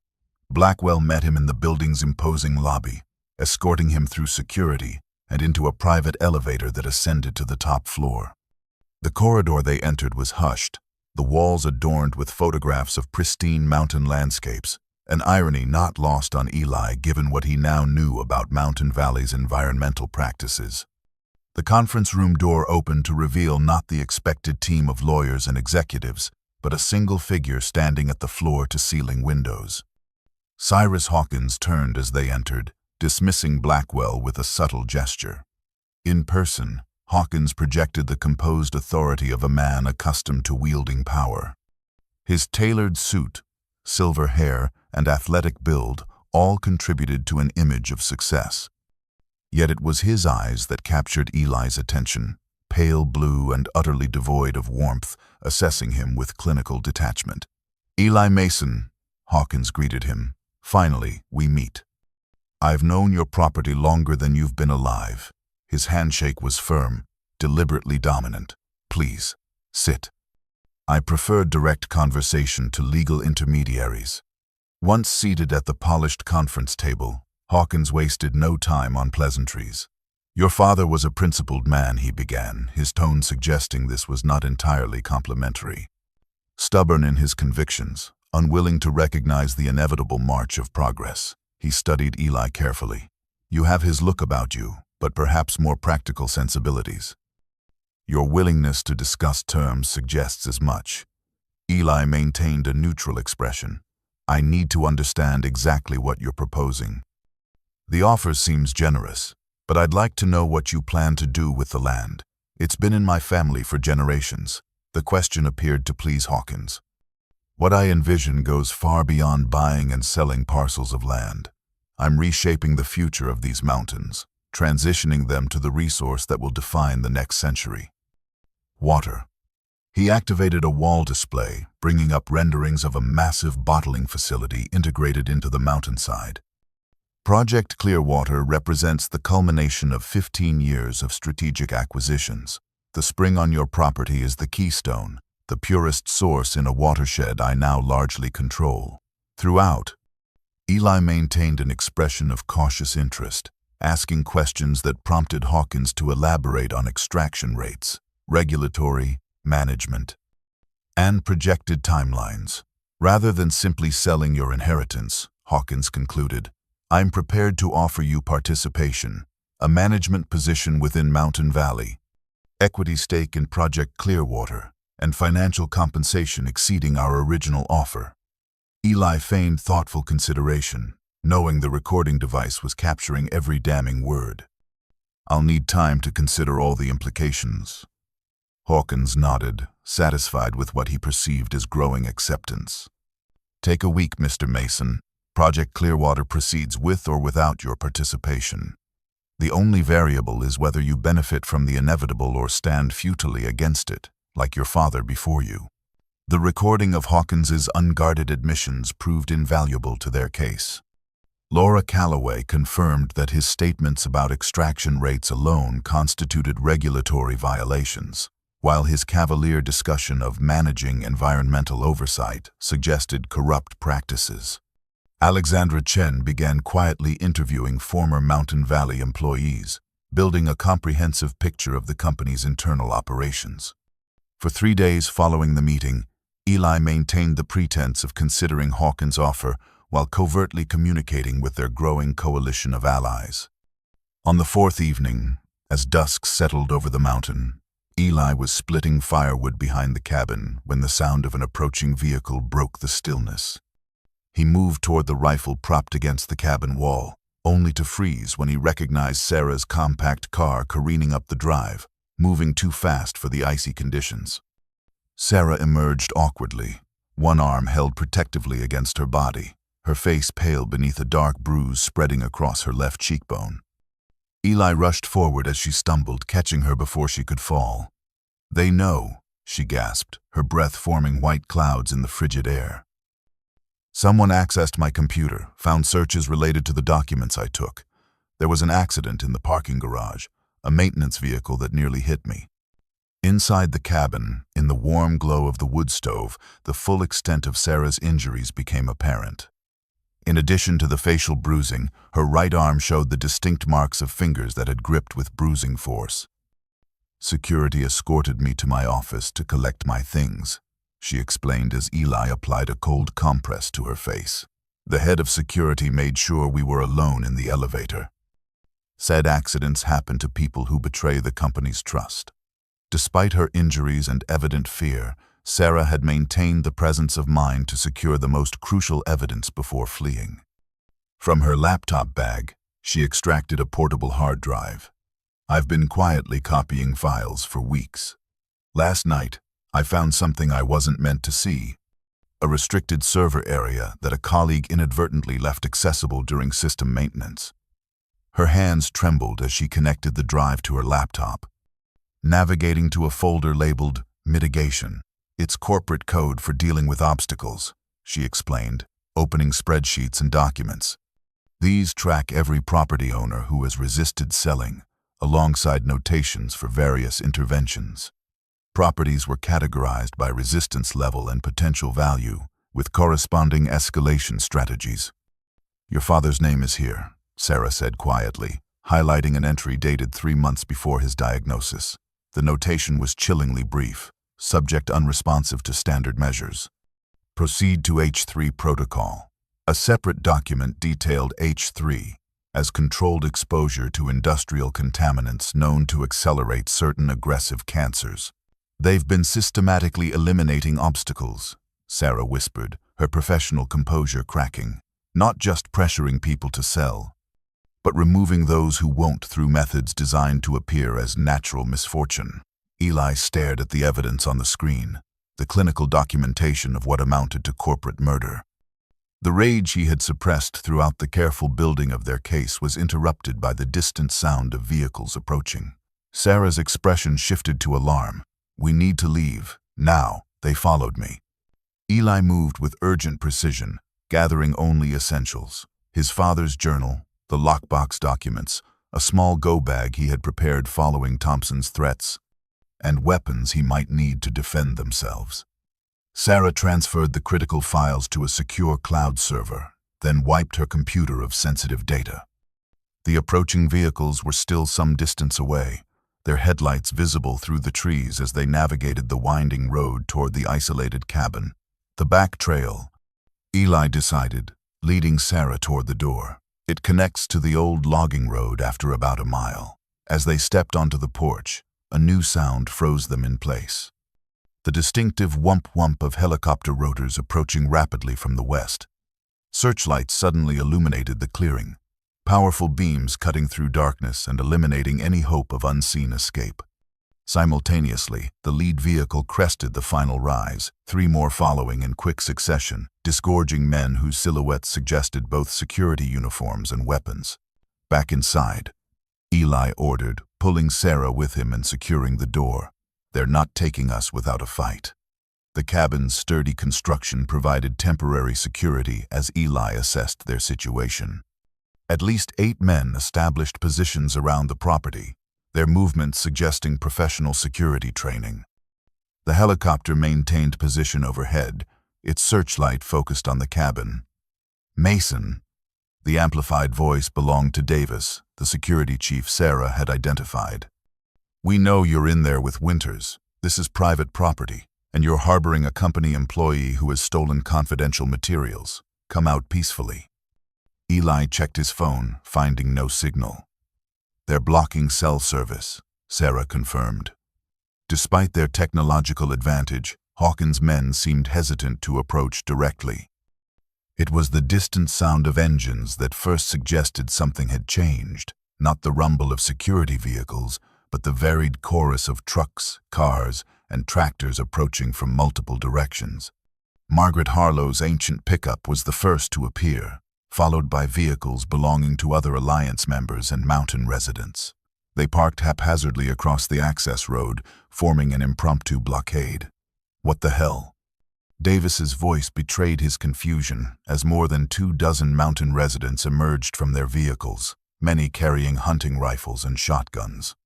Blackwell met him in the building's imposing lobby, escorting him through security and into a private elevator that ascended to the top floor. The corridor they entered was hushed, the walls adorned with photographs of pristine mountain landscapes, an irony not lost on Eli given what he now knew about Mountain Valley's environmental practices. The conference room door opened to reveal not the expected team of lawyers and executives, but a single figure standing at the floor-to-ceiling windows. Cyrus Hawkins turned as they entered, dismissing Blackwell with a subtle gesture. In person, Hawkins projected the composed authority of a man accustomed to wielding power. His tailored suit, silver hair, and athletic build all contributed to an image of success. Yet it was his eyes that captured Eli's attention, pale blue and utterly devoid of warmth, assessing him with clinical detachment. "Eli Mason," Hawkins greeted him. "Finally, we meet. I've known your property longer than you've been alive." His handshake was firm, deliberately dominant. "Please, sit. I prefer direct conversation to legal intermediaries." Once seated at the polished conference table, Hawkins wasted no time on pleasantries. "Your father was a principled man," he began, his tone suggesting this was not entirely complimentary. Stubborn in his convictions, unwilling to recognize the inevitable march of progress, he studied Eli carefully. "You have his look about you, but perhaps more practical sensibilities. Your willingness to discuss terms suggests as much." Eli maintained a neutral expression. "I need to understand exactly what you're proposing. The offer seems generous, but I'd like to know what you plan to do with the land. It's been in my family for generations." The question appeared to please Hawkins. "What I envision goes far beyond buying and selling parcels of land. I'm reshaping the future of these mountains, transitioning them to the resource that will define the next century: water." He activated a wall display, bringing up renderings of a massive bottling facility integrated into the mountainside. Project Clearwater represents the culmination of 15 years of strategic acquisitions. The spring on your property is the keystone, the purest source in a watershed I now largely control. Throughout, Eli maintained an expression of cautious interest, asking questions that prompted Hawkins to elaborate on extraction rates, regulatory, management, and projected timelines. "Rather than simply selling your inheritance," Hawkins concluded, "I'm prepared to offer you participation, a management position within Mountain Valley, equity stake in Project Clearwater, and financial compensation exceeding our original offer." Eli feigned thoughtful consideration, knowing the recording device was capturing every damning word. "I'll need time to consider all the implications." Hawkins nodded, satisfied with what he perceived as growing acceptance. "Take a week, Mr. Mason. Project Clearwater proceeds with or without your participation. The only variable is whether you benefit from the inevitable or stand futilely against it, like your father before you." The recording of Hawkins's unguarded admissions proved invaluable to their case. Laura Calloway confirmed that his statements about extraction rates alone constituted regulatory violations, while his cavalier discussion of managing environmental oversight suggested corrupt practices. Alexandra Chen began quietly interviewing former Mountain Valley employees, building a comprehensive picture of the company's internal operations. For 3 days following the meeting, Eli maintained the pretense of considering Hawkins' offer while covertly communicating with their growing coalition of allies. On the 4th evening, as dusk settled over the mountain, Eli was splitting firewood behind the cabin when the sound of an approaching vehicle broke the stillness. He moved toward the rifle propped against the cabin wall, only to freeze when he recognized Sarah's compact car careening up the drive, moving too fast for the icy conditions. Sarah emerged awkwardly, one arm held protectively against her body, her face pale beneath a dark bruise spreading across her left cheekbone. Eli rushed forward as she stumbled, catching her before she could fall. "They know," she gasped, her breath forming white clouds in the frigid air. "Someone accessed my computer, found searches related to the documents I took. There was an accident in the parking garage, a maintenance vehicle that nearly hit me." Inside the cabin, in the warm glow of the wood stove, the full extent of Sarah's injuries became apparent. In addition to the facial bruising, her right arm showed the distinct marks of fingers that had gripped with bruising force. "Security escorted me to my office to collect my things," she explained as Eli applied a cold compress to her face. "The head of security made sure we were alone in the elevator. Said accidents happen to people who betray the company's trust." Despite her injuries and evident fear, Sarah had maintained the presence of mind to secure the most crucial evidence before fleeing. From her laptop bag, She extracted a portable hard drive. "I've been quietly copying files for weeks. Last night, I found something I wasn't meant to see. A restricted server area that a colleague inadvertently left accessible during system maintenance." Her hands trembled as she connected the drive to her laptop. Navigating to a folder labeled Mitigation. "It's corporate code for dealing with obstacles," she explained, opening spreadsheets and documents. "These track every property owner who has resisted selling, alongside notations for various interventions. Properties were categorized by resistance level and potential value, with corresponding escalation strategies." "Your father's name is here," Sarah said quietly, highlighting an entry dated 3 months before his diagnosis. The notation was chillingly brief: "Subject unresponsive to standard measures. Proceed to H3 protocol." A separate document detailed H3 as controlled exposure to industrial contaminants known to accelerate certain aggressive cancers. "They've been systematically eliminating obstacles," Sarah whispered, her professional composure cracking. "Not just pressuring people to sell, but removing those who won't through methods designed to appear as natural misfortune." Eli stared at the evidence on the screen, the clinical documentation of what amounted to corporate murder. The rage he had suppressed throughout the careful building of their case was interrupted by the distant sound of vehicles approaching. Sarah's expression shifted to alarm. "We need to leave, now. They followed me." Eli moved with urgent precision, gathering only essentials: his father's journal, the lockbox documents, a small go-bag he had prepared following Thompson's threats, and weapons he might need to defend themselves. Sarah transferred the critical files to a secure cloud server, then wiped her computer of sensitive data. The approaching vehicles were still some distance away, their headlights visible through the trees as they navigated the winding road toward the isolated cabin. The back trail, Eli decided, leading Sarah toward the door. It connects to the old logging road after about a mile. As they stepped onto the porch, a new sound froze them in place: the distinctive whump-whump of helicopter rotors approaching rapidly from the west. Searchlights suddenly illuminated the clearing, powerful beams cutting through darkness and eliminating any hope of unseen escape. Simultaneously, the lead vehicle crested the final rise, 3 more following in quick succession, disgorging men whose silhouettes suggested both security uniforms and weapons. "Back inside," Eli ordered, pulling Sarah with him and securing the door. "They're not taking us without a fight." The cabin's sturdy construction provided temporary security as Eli assessed their situation. At least 8 men established positions around the property, their movements suggesting professional security training. The helicopter maintained position overhead, its searchlight focused on the cabin. "Mason," the amplified voice belonged to Davis, the security chief Sarah had identified. "We know you're in there with Winters. This is private property, and you're harboring a company employee who has stolen confidential materials. Come out peacefully." Eli checked his phone, finding no signal. "They're blocking cell service," Sarah confirmed. Despite their technological advantage, Hawkins' men seemed hesitant to approach directly. It was the distant sound of engines that first suggested something had changed, not the rumble of security vehicles, but the varied chorus of trucks, cars, and tractors approaching from multiple directions. Margaret Harlow's ancient pickup was the first to appear, followed by vehicles belonging to other Alliance members and mountain residents. They parked haphazardly across the access road, forming an impromptu blockade. "What the hell?" Davis's voice betrayed his confusion as more than 24 mountain residents emerged from their vehicles, many carrying hunting rifles and shotguns.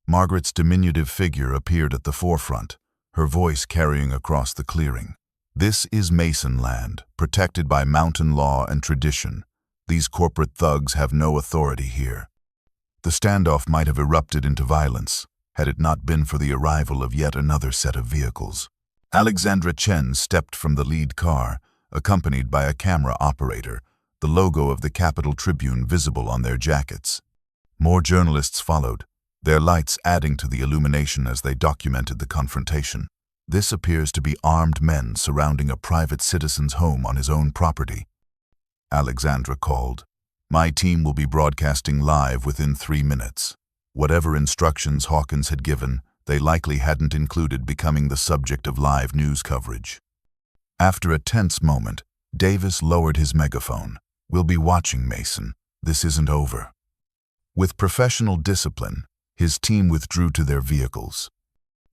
Margaret's diminutive figure appeared at the forefront, her voice carrying across the clearing. "This is Mason land, protected by mountain law and tradition. These corporate thugs have no authority here." The standoff might have erupted into violence, had it not been for the arrival of yet another set of vehicles. Alexandra Chen stepped from the lead car, accompanied by a camera operator, the logo of the Capital Tribune visible on their jackets. More journalists followed, their lights adding to the illumination as they documented the confrontation. "This appears to be armed men surrounding a private citizen's home on his own property," Alexandra called. My team will be broadcasting live within 3 minutes. Whatever instructions Hawkins had given, they likely hadn't included becoming the subject of live news coverage. After a tense moment, Davis lowered his megaphone. "We'll be watching, Mason. This isn't over." With professional discipline, his team withdrew to their vehicles.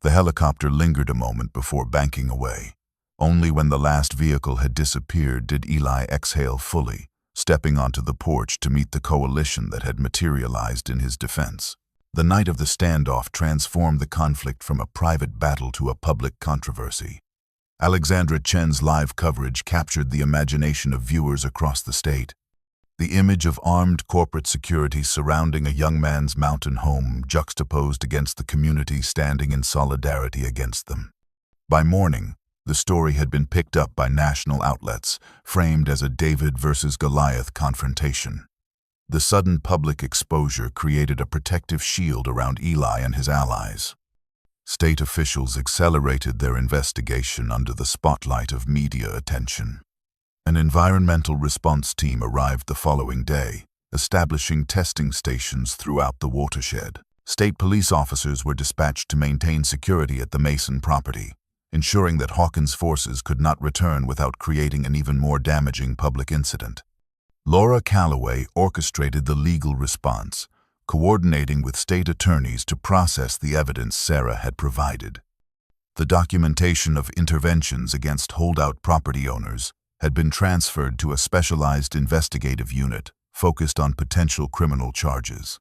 The helicopter lingered a moment before banking away. Only when the last vehicle had disappeared did Eli exhale fully, stepping onto the porch to meet the coalition that had materialized in his defense. The night of the standoff transformed the conflict from a private battle to a public controversy. Alexandra Chen's live coverage captured the imagination of viewers across the state. The image of armed corporate security surrounding a young man's mountain home juxtaposed against the community standing in solidarity against them. By morning, the story had been picked up by national outlets, framed as a David versus Goliath confrontation. The sudden public exposure created a protective shield around Eli and his allies. State officials accelerated their investigation under the spotlight of media attention. An environmental response team arrived the following day, establishing testing stations throughout the watershed. State police officers were dispatched to maintain security at the Mason property, ensuring that Hawkins' forces could not return without creating an even more damaging public incident. Laura Calloway orchestrated the legal response, coordinating with state attorneys to process the evidence Sarah had provided. The documentation of interventions against holdout property owners had been transferred to a specialized investigative unit focused on potential criminal charges.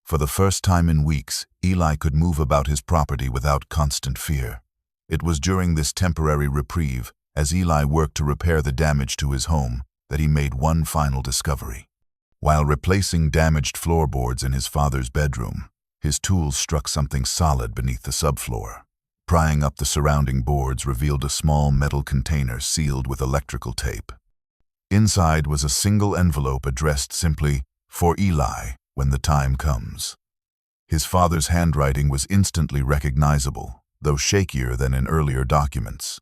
For the first time in weeks, Eli could move about his property without constant fear. It was during this temporary reprieve, as Eli worked to repair the damage to his home, that he made one final discovery. While replacing damaged floorboards in his father's bedroom, his tools struck something solid beneath the subfloor. Prying up the surrounding boards revealed a small metal container sealed with electrical tape. Inside was a single envelope addressed simply, "For Eli, when the time comes." His father's handwriting was instantly recognizable, though shakier than in earlier documents.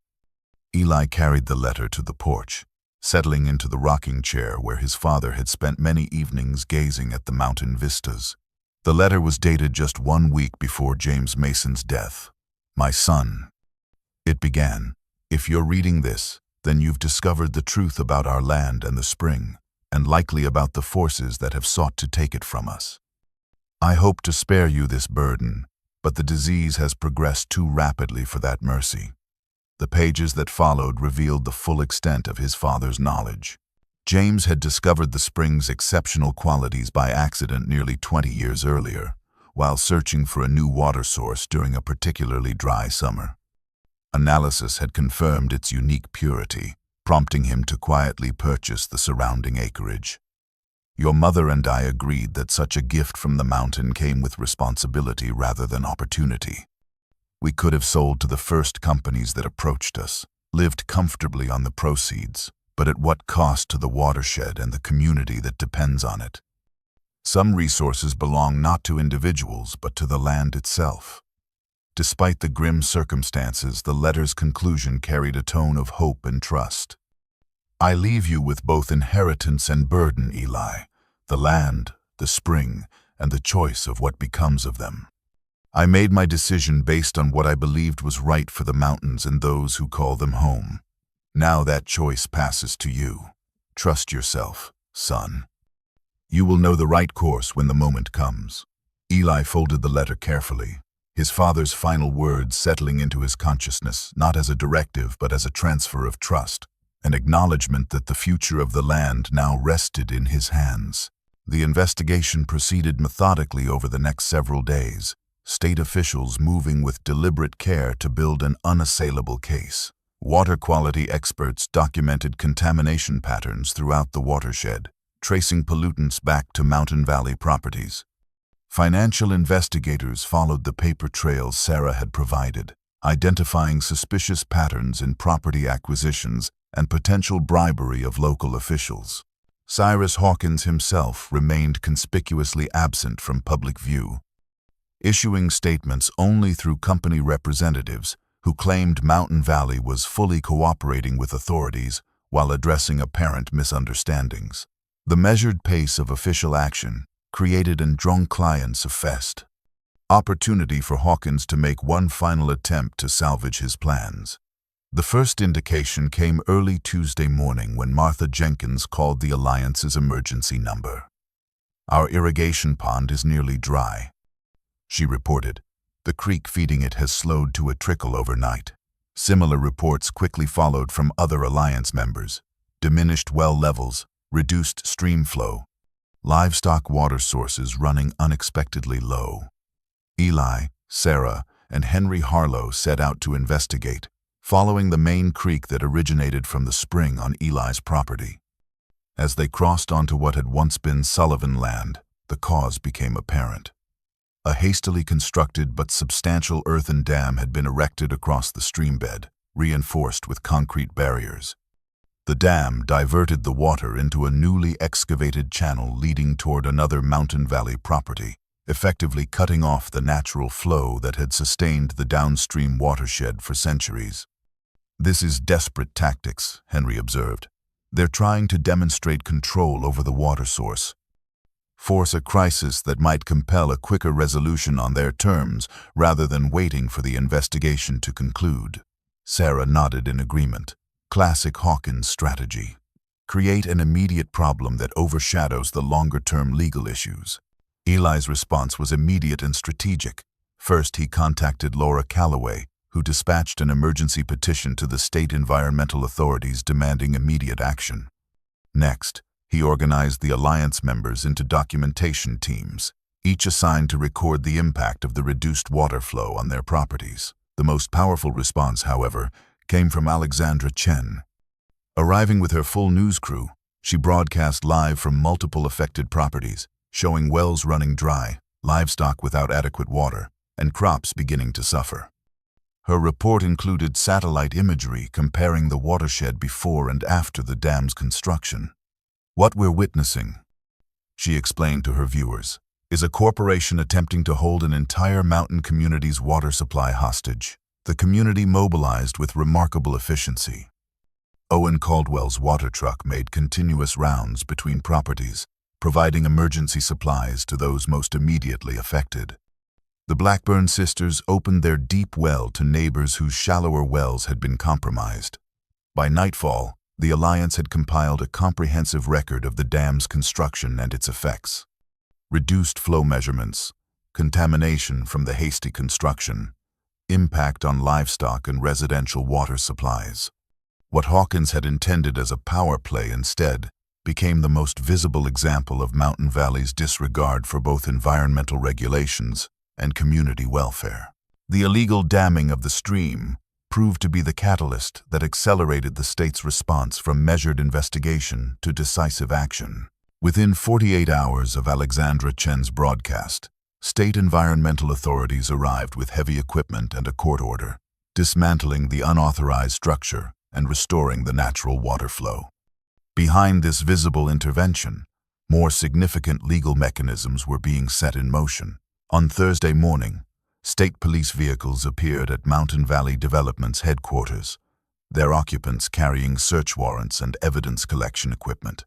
Eli carried the letter to the porch, settling into the rocking chair where his father had spent many evenings gazing at the mountain vistas. The letter was dated just 1 week before James Mason's death. "My son," it began, "if you're reading this, then you've discovered the truth about our land and the spring, and likely about the forces that have sought to take it from us. I hope to spare you this burden, but the disease has progressed too rapidly for that mercy." The pages that followed revealed the full extent of his father's knowledge. James had discovered the spring's exceptional qualities by accident nearly 20 years earlier, while searching for a new water source during a particularly dry summer. Analysis had confirmed its unique purity, prompting him to quietly purchase the surrounding acreage. "Your mother and I agreed that such a gift from the mountain came with responsibility rather than opportunity. We could have sold to the first companies that approached us, lived comfortably on the proceeds, but at what cost to the watershed and the community that depends on it? Some resources belong not to individuals, but to the land itself." Despite the grim circumstances, the letter's conclusion carried a tone of hope and trust. "I leave you with both inheritance and burden, Eli, the land, the spring, and the choice of what becomes of them. I made my decision based on what I believed was right for the mountains and those who call them home. Now that choice passes to you. Trust yourself, son. You will know the right course when the moment comes." Eli folded the letter carefully, his father's final words settling into his consciousness not as a directive but as a transfer of trust, an acknowledgement that the future of the land now rested in his hands. The investigation proceeded methodically over the next several days, state officials moving with deliberate care to build an unassailable case. Water quality experts documented contamination patterns throughout the watershed, tracing pollutants back to Mountain Valley properties. Financial investigators followed the paper trails Sarah had provided, identifying suspicious patterns in property acquisitions and potential bribery of local officials. Cyrus Hawkins himself remained conspicuously absent from public view, issuing statements only through company representatives who claimed Mountain Valley was fully cooperating with authorities while addressing apparent misunderstandings. The measured pace of official action created an clients of fest. Opportunity for Hawkins to make one final attempt to salvage his plans. The first indication came early Tuesday morning when Martha Jenkins called the Alliance's emergency number. "Our irrigation pond is nearly dry," she reported. "The creek feeding it has slowed to a trickle overnight." Similar reports quickly followed from other Alliance members. Diminished well levels, reduced stream flow, livestock water sources running unexpectedly low. Eli, Sarah, and Henry Harlow set out to investigate, following the main creek that originated from the spring on Eli's property. As they crossed onto what had once been Sullivan land, the cause became apparent. A hastily constructed but substantial earthen dam had been erected across the streambed, reinforced with concrete barriers. The dam diverted the water into a newly excavated channel leading toward another Mountain Valley property, effectively cutting off the natural flow that had sustained the downstream watershed for centuries. "This is desperate tactics," Henry observed. "They're trying to demonstrate control over the water source. Force a crisis that might compel a quicker resolution on their terms rather than waiting for the investigation to conclude." Sarah nodded in agreement. Classic Hawkins strategy. Create an immediate problem that overshadows the longer-term legal issues. Eli's response was immediate and strategic. First, he contacted Laura Calloway, who dispatched an emergency petition to the state environmental authorities demanding immediate action. Next, he organized the Alliance members into documentation teams, each assigned to record the impact of the reduced water flow on their properties. The most powerful response, however, came from Alexandra Chen. Arriving with her full news crew, she broadcast live from multiple affected properties, showing wells running dry, livestock without adequate water, and crops beginning to suffer. Her report included satellite imagery comparing the watershed before and after the dam's construction. "What we're witnessing," she explained to her viewers, "is a corporation attempting to hold an entire mountain community's water supply hostage." The community mobilized with remarkable efficiency. Owen Caldwell's water truck made continuous rounds between properties, providing emergency supplies to those most immediately affected. The Blackburn sisters opened their deep well to neighbors whose shallower wells had been compromised. By nightfall, the Alliance had compiled a comprehensive record of the dam's construction and its effects. Reduced flow measurements, contamination from the hasty construction, impact on livestock and residential water supplies. What Hawkins had intended as a power play instead became the most visible example of Mountain Valley's disregard for both environmental regulations and community welfare. The illegal damming of the stream proved to be the catalyst that accelerated the state's response from measured investigation to decisive action. Within 48 hours of Alexandra Chen's broadcast, state environmental authorities arrived with heavy equipment and a court order, dismantling the unauthorized structure and restoring the natural water flow. Behind this visible intervention, more significant legal mechanisms were being set in motion. On Thursday morning, state police vehicles appeared at Mountain Valley Development's headquarters, their occupants carrying search warrants and evidence collection equipment.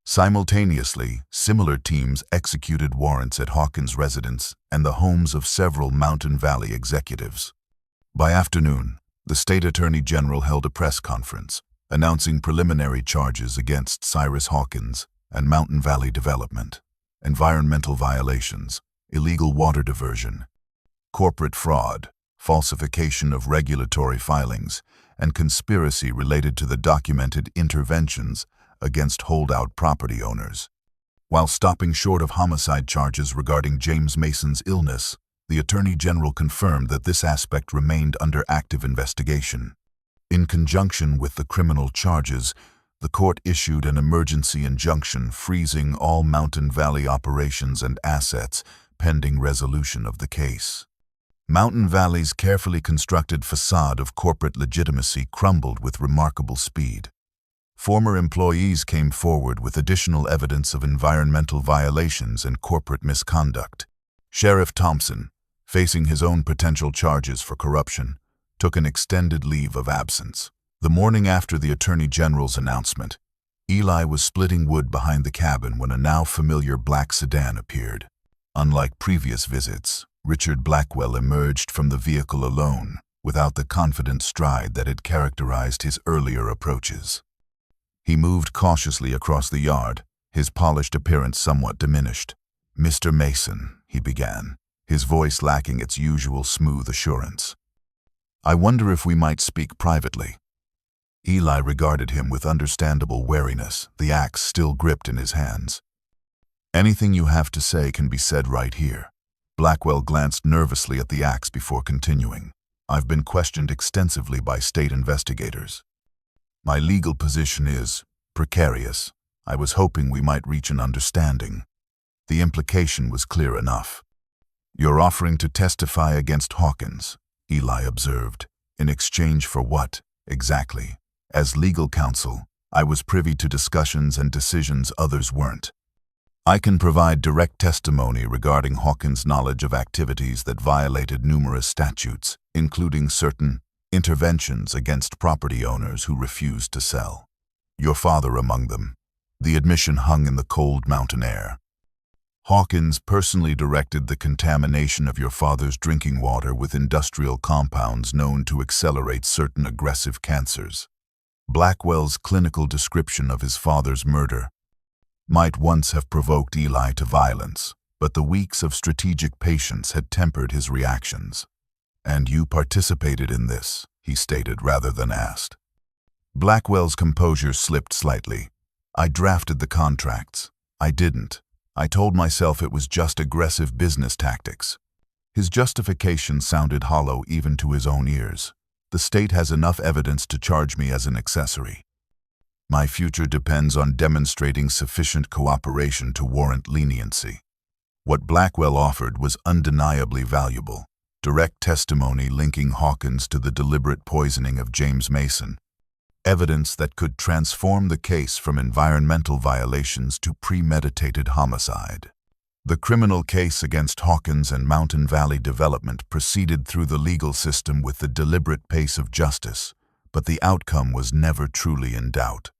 Simultaneously, similar teams executed warrants at Hawkins' residence and the homes of several Mountain Valley executives. By afternoon, the state attorney general held a press conference, announcing preliminary charges against Cyrus Hawkins and Mountain Valley Development: environmental violations, illegal water diversion, corporate fraud, falsification of regulatory filings, and conspiracy related to the documented interventions against holdout property owners. While stopping short of homicide charges regarding James Mason's illness, the Attorney General confirmed that this aspect remained under active investigation. In conjunction with the criminal charges, the court issued an emergency injunction freezing all Mountain Valley operations and assets pending resolution of the case. Mountain Valley's carefully constructed facade of corporate legitimacy crumbled with remarkable speed. Former employees came forward with additional evidence of environmental violations and corporate misconduct. Sheriff Thompson, facing his own potential charges for corruption, took an extended leave of absence. The morning after the Attorney General's announcement, Eli was splitting wood behind the cabin when a now familiar black sedan appeared. Unlike previous visits, Richard Blackwell emerged from the vehicle alone, without the confident stride that had characterized his earlier approaches. He moved cautiously across the yard, his polished appearance somewhat diminished. "Mr. Mason," he began, his voice lacking its usual smooth assurance. "I wonder if we might speak privately." Eli regarded him with understandable wariness, the axe still gripped in his hands. "Anything you have to say can be said right here." Blackwell glanced nervously at the axe before continuing. "I've been questioned extensively by state investigators. My legal position is precarious. I was hoping we might reach an understanding." The implication was clear enough. "You're offering to testify against Hawkins," Eli observed. "In exchange for what, exactly?" "As legal counsel, I was privy to discussions and decisions others weren't. I can provide direct testimony regarding Hawkins' knowledge of activities that violated numerous statutes, including certain interventions against property owners who refused to sell. Your father among them." The admission hung in the cold mountain air. "Hawkins personally directed the contamination of your father's drinking water with industrial compounds known to accelerate certain aggressive cancers." Blackwell's clinical description of his father's murder might once have provoked Eli to violence, but the weeks of strategic patience had tempered his reactions. "And you participated in this," he stated rather than asked. Blackwell's composure slipped slightly. "I drafted the contracts. I didn't. I told myself it was just aggressive business tactics." His justification sounded hollow even to his own ears. "The state has enough evidence to charge me as an accessory. My future depends on demonstrating sufficient cooperation to warrant leniency." What Blackwell offered was undeniably valuable. Direct testimony linking Hawkins to the deliberate poisoning of James Mason. Evidence that could transform the case from environmental violations to premeditated homicide. The criminal case against Hawkins and Mountain Valley Development proceeded through the legal system with the deliberate pace of justice, but the outcome was never truly in doubt.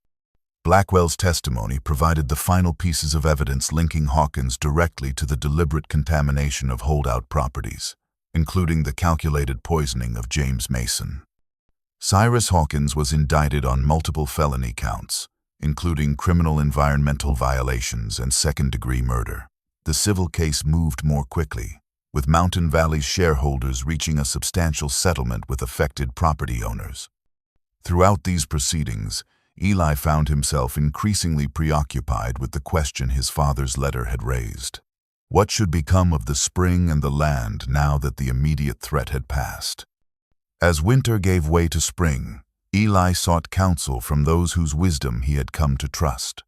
Blackwell's testimony provided the final pieces of evidence linking Hawkins directly to the deliberate contamination of holdout properties, including the calculated poisoning of James Mason. Cyrus Hawkins was indicted on multiple felony counts, including criminal environmental violations and second-degree murder. The civil case moved more quickly, with Mountain Valley's shareholders reaching a substantial settlement with affected property owners. Throughout these proceedings, Eli found himself increasingly preoccupied with the question his father's letter had raised. What should become of the spring and the land now that the immediate threat had passed? As winter gave way to spring, Eli sought counsel from those whose wisdom he had come to trust.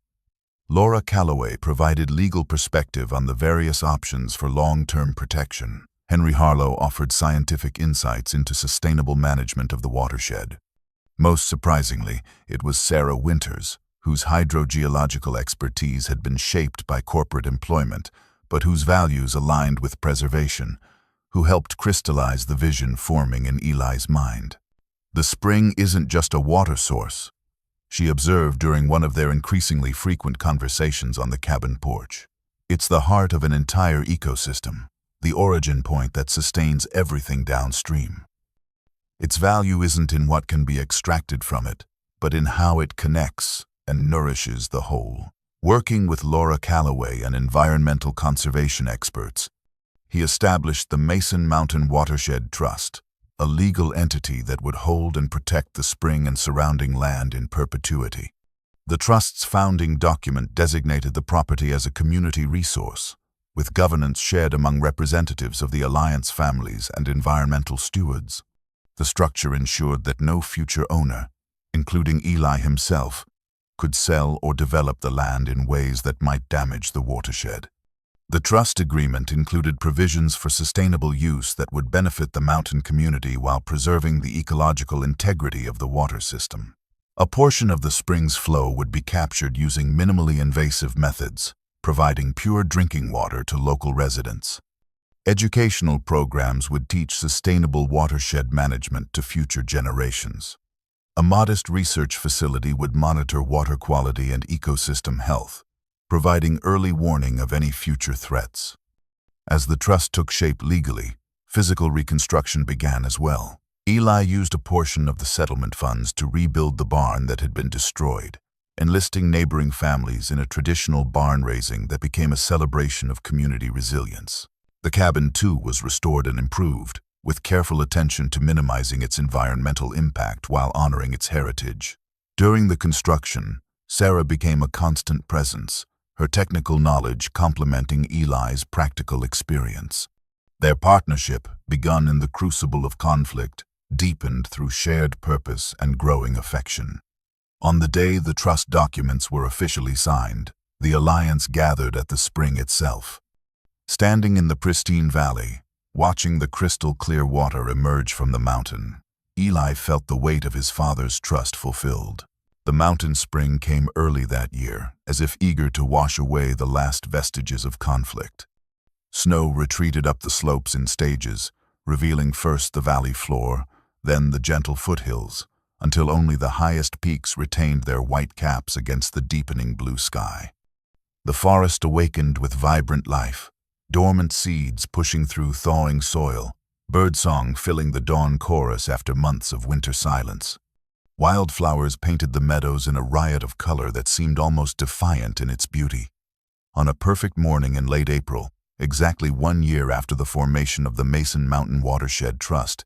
Laura Calloway provided legal perspective on the various options for long-term protection. Henry Harlow offered scientific insights into sustainable management of the watershed. Most surprisingly, it was Sarah Winters, whose hydrogeological expertise had been shaped by corporate employment, but whose values aligned with preservation, who helped crystallize the vision forming in Eli's mind. "The spring isn't just a water source," she observed during one of their increasingly frequent conversations on the cabin porch. "It's the heart of an entire ecosystem, the origin point that sustains everything downstream. Its value isn't in what can be extracted from it, but in how it connects and nourishes the whole." Working with Laura Calloway and environmental conservation experts, he established the Mason Mountain Watershed Trust, a legal entity that would hold and protect the spring and surrounding land in perpetuity. The trust's founding document designated the property as a community resource, with governance shared among representatives of the Alliance families and environmental stewards. The structure ensured that no future owner, including Eli himself, could sell or develop the land in ways that might damage the watershed. The trust agreement included provisions for sustainable use that would benefit the mountain community while preserving the ecological integrity of the water system. A portion of the spring's flow would be captured using minimally invasive methods, providing pure drinking water to local residents. Educational programs would teach sustainable watershed management to future generations. A modest research facility would monitor water quality and ecosystem health, providing early warning of any future threats. As the trust took shape legally, physical reconstruction began as well. Eli used a portion of the settlement funds to rebuild the barn that had been destroyed, enlisting neighboring families in a traditional barn raising that became a celebration of community resilience. The cabin, too, was restored and improved, with careful attention to minimizing its environmental impact while honoring its heritage. During the construction, Sarah became a constant presence, her technical knowledge complementing Eli's practical experience. Their partnership, begun in the crucible of conflict, deepened through shared purpose and growing affection. On the day the trust documents were officially signed, the alliance gathered at the spring itself. Standing in the pristine valley, watching the crystal-clear water emerge from the mountain, Eli felt the weight of his father's trust fulfilled. The mountain spring came early that year, as if eager to wash away the last vestiges of conflict. Snow retreated up the slopes in stages, revealing first the valley floor, then the gentle foothills, until only the highest peaks retained their white caps against the deepening blue sky. The forest awakened with vibrant life, dormant seeds pushing through thawing soil, birdsong filling the dawn chorus after months of winter silence. Wildflowers painted the meadows in a riot of color that seemed almost defiant in its beauty. On a perfect morning in late April, exactly 1 year after the formation of the Mason Mountain Watershed Trust,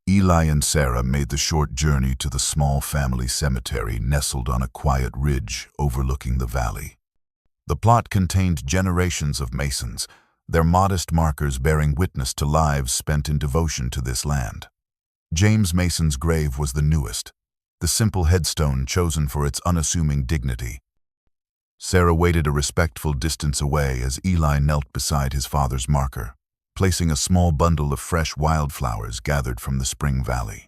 Eli and Sarah made the short journey to the small family cemetery nestled on a quiet ridge overlooking the valley. The plot contained generations of Masons, their modest markers bearing witness to lives spent in devotion to this land. James Mason's grave was the newest, the simple headstone chosen for its unassuming dignity. Sarah waited a respectful distance away as Eli knelt beside his father's marker, placing a small bundle of fresh wildflowers gathered from the spring valley.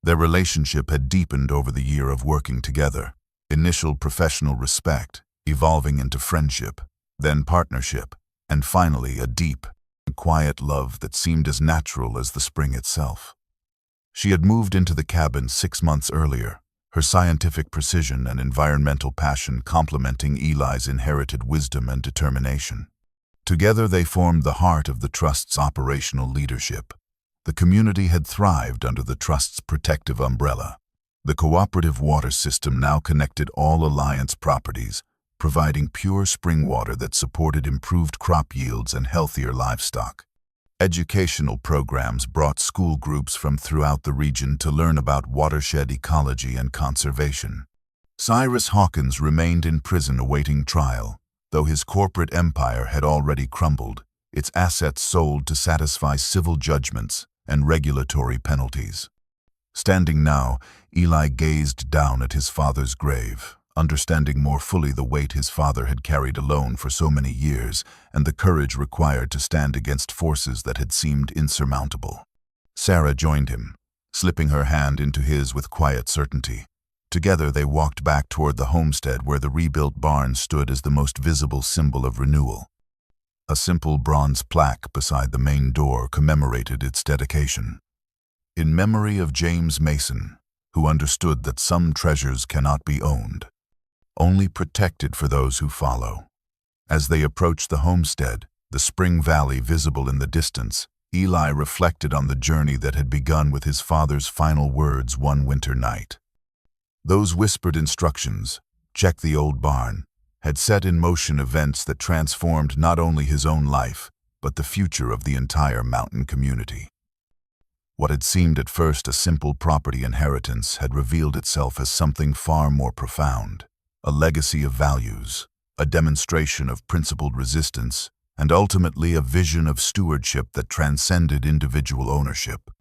Their relationship had deepened over the year of working together, initial professional respect, evolving into friendship, then partnership, and finally a deep, quiet love that seemed as natural as the spring itself. She had moved into the cabin 6 months earlier, her scientific precision and environmental passion complementing Eli's inherited wisdom and determination. Together they formed the heart of the Trust's operational leadership. The community had thrived under the Trust's protective umbrella. The cooperative water system now connected all Alliance properties, providing pure spring water that supported improved crop yields and healthier livestock. Educational programs brought school groups from throughout the region to learn about watershed ecology and conservation. Cyrus Hawkins remained in prison awaiting trial. Though his corporate empire had already crumbled, its assets sold to satisfy civil judgments and regulatory penalties. Standing now, Eli gazed down at his father's grave, understanding more fully the weight his father had carried alone for so many years and the courage required to stand against forces that had seemed insurmountable. Sarah joined him, slipping her hand into his with quiet certainty. Together they walked back toward the homestead where the rebuilt barn stood as the most visible symbol of renewal. A simple bronze plaque beside the main door commemorated its dedication. In memory of James Mason, who understood that some treasures cannot be owned, only protected for those who follow. As they approached the homestead, the spring valley visible in the distance, Eli reflected on the journey that had begun with his father's final words one winter night. Those whispered instructions, "Check the old barn," had set in motion events that transformed not only his own life, but the future of the entire mountain community. What had seemed at first a simple property inheritance had revealed itself as something far more profound, a legacy of values, a demonstration of principled resistance, and ultimately a vision of stewardship that transcended individual ownership.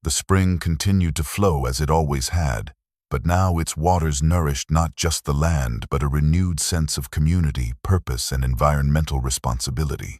The spring continued to flow as it always had, but now its waters nourished not just the land but a renewed sense of community, purpose, and environmental responsibility.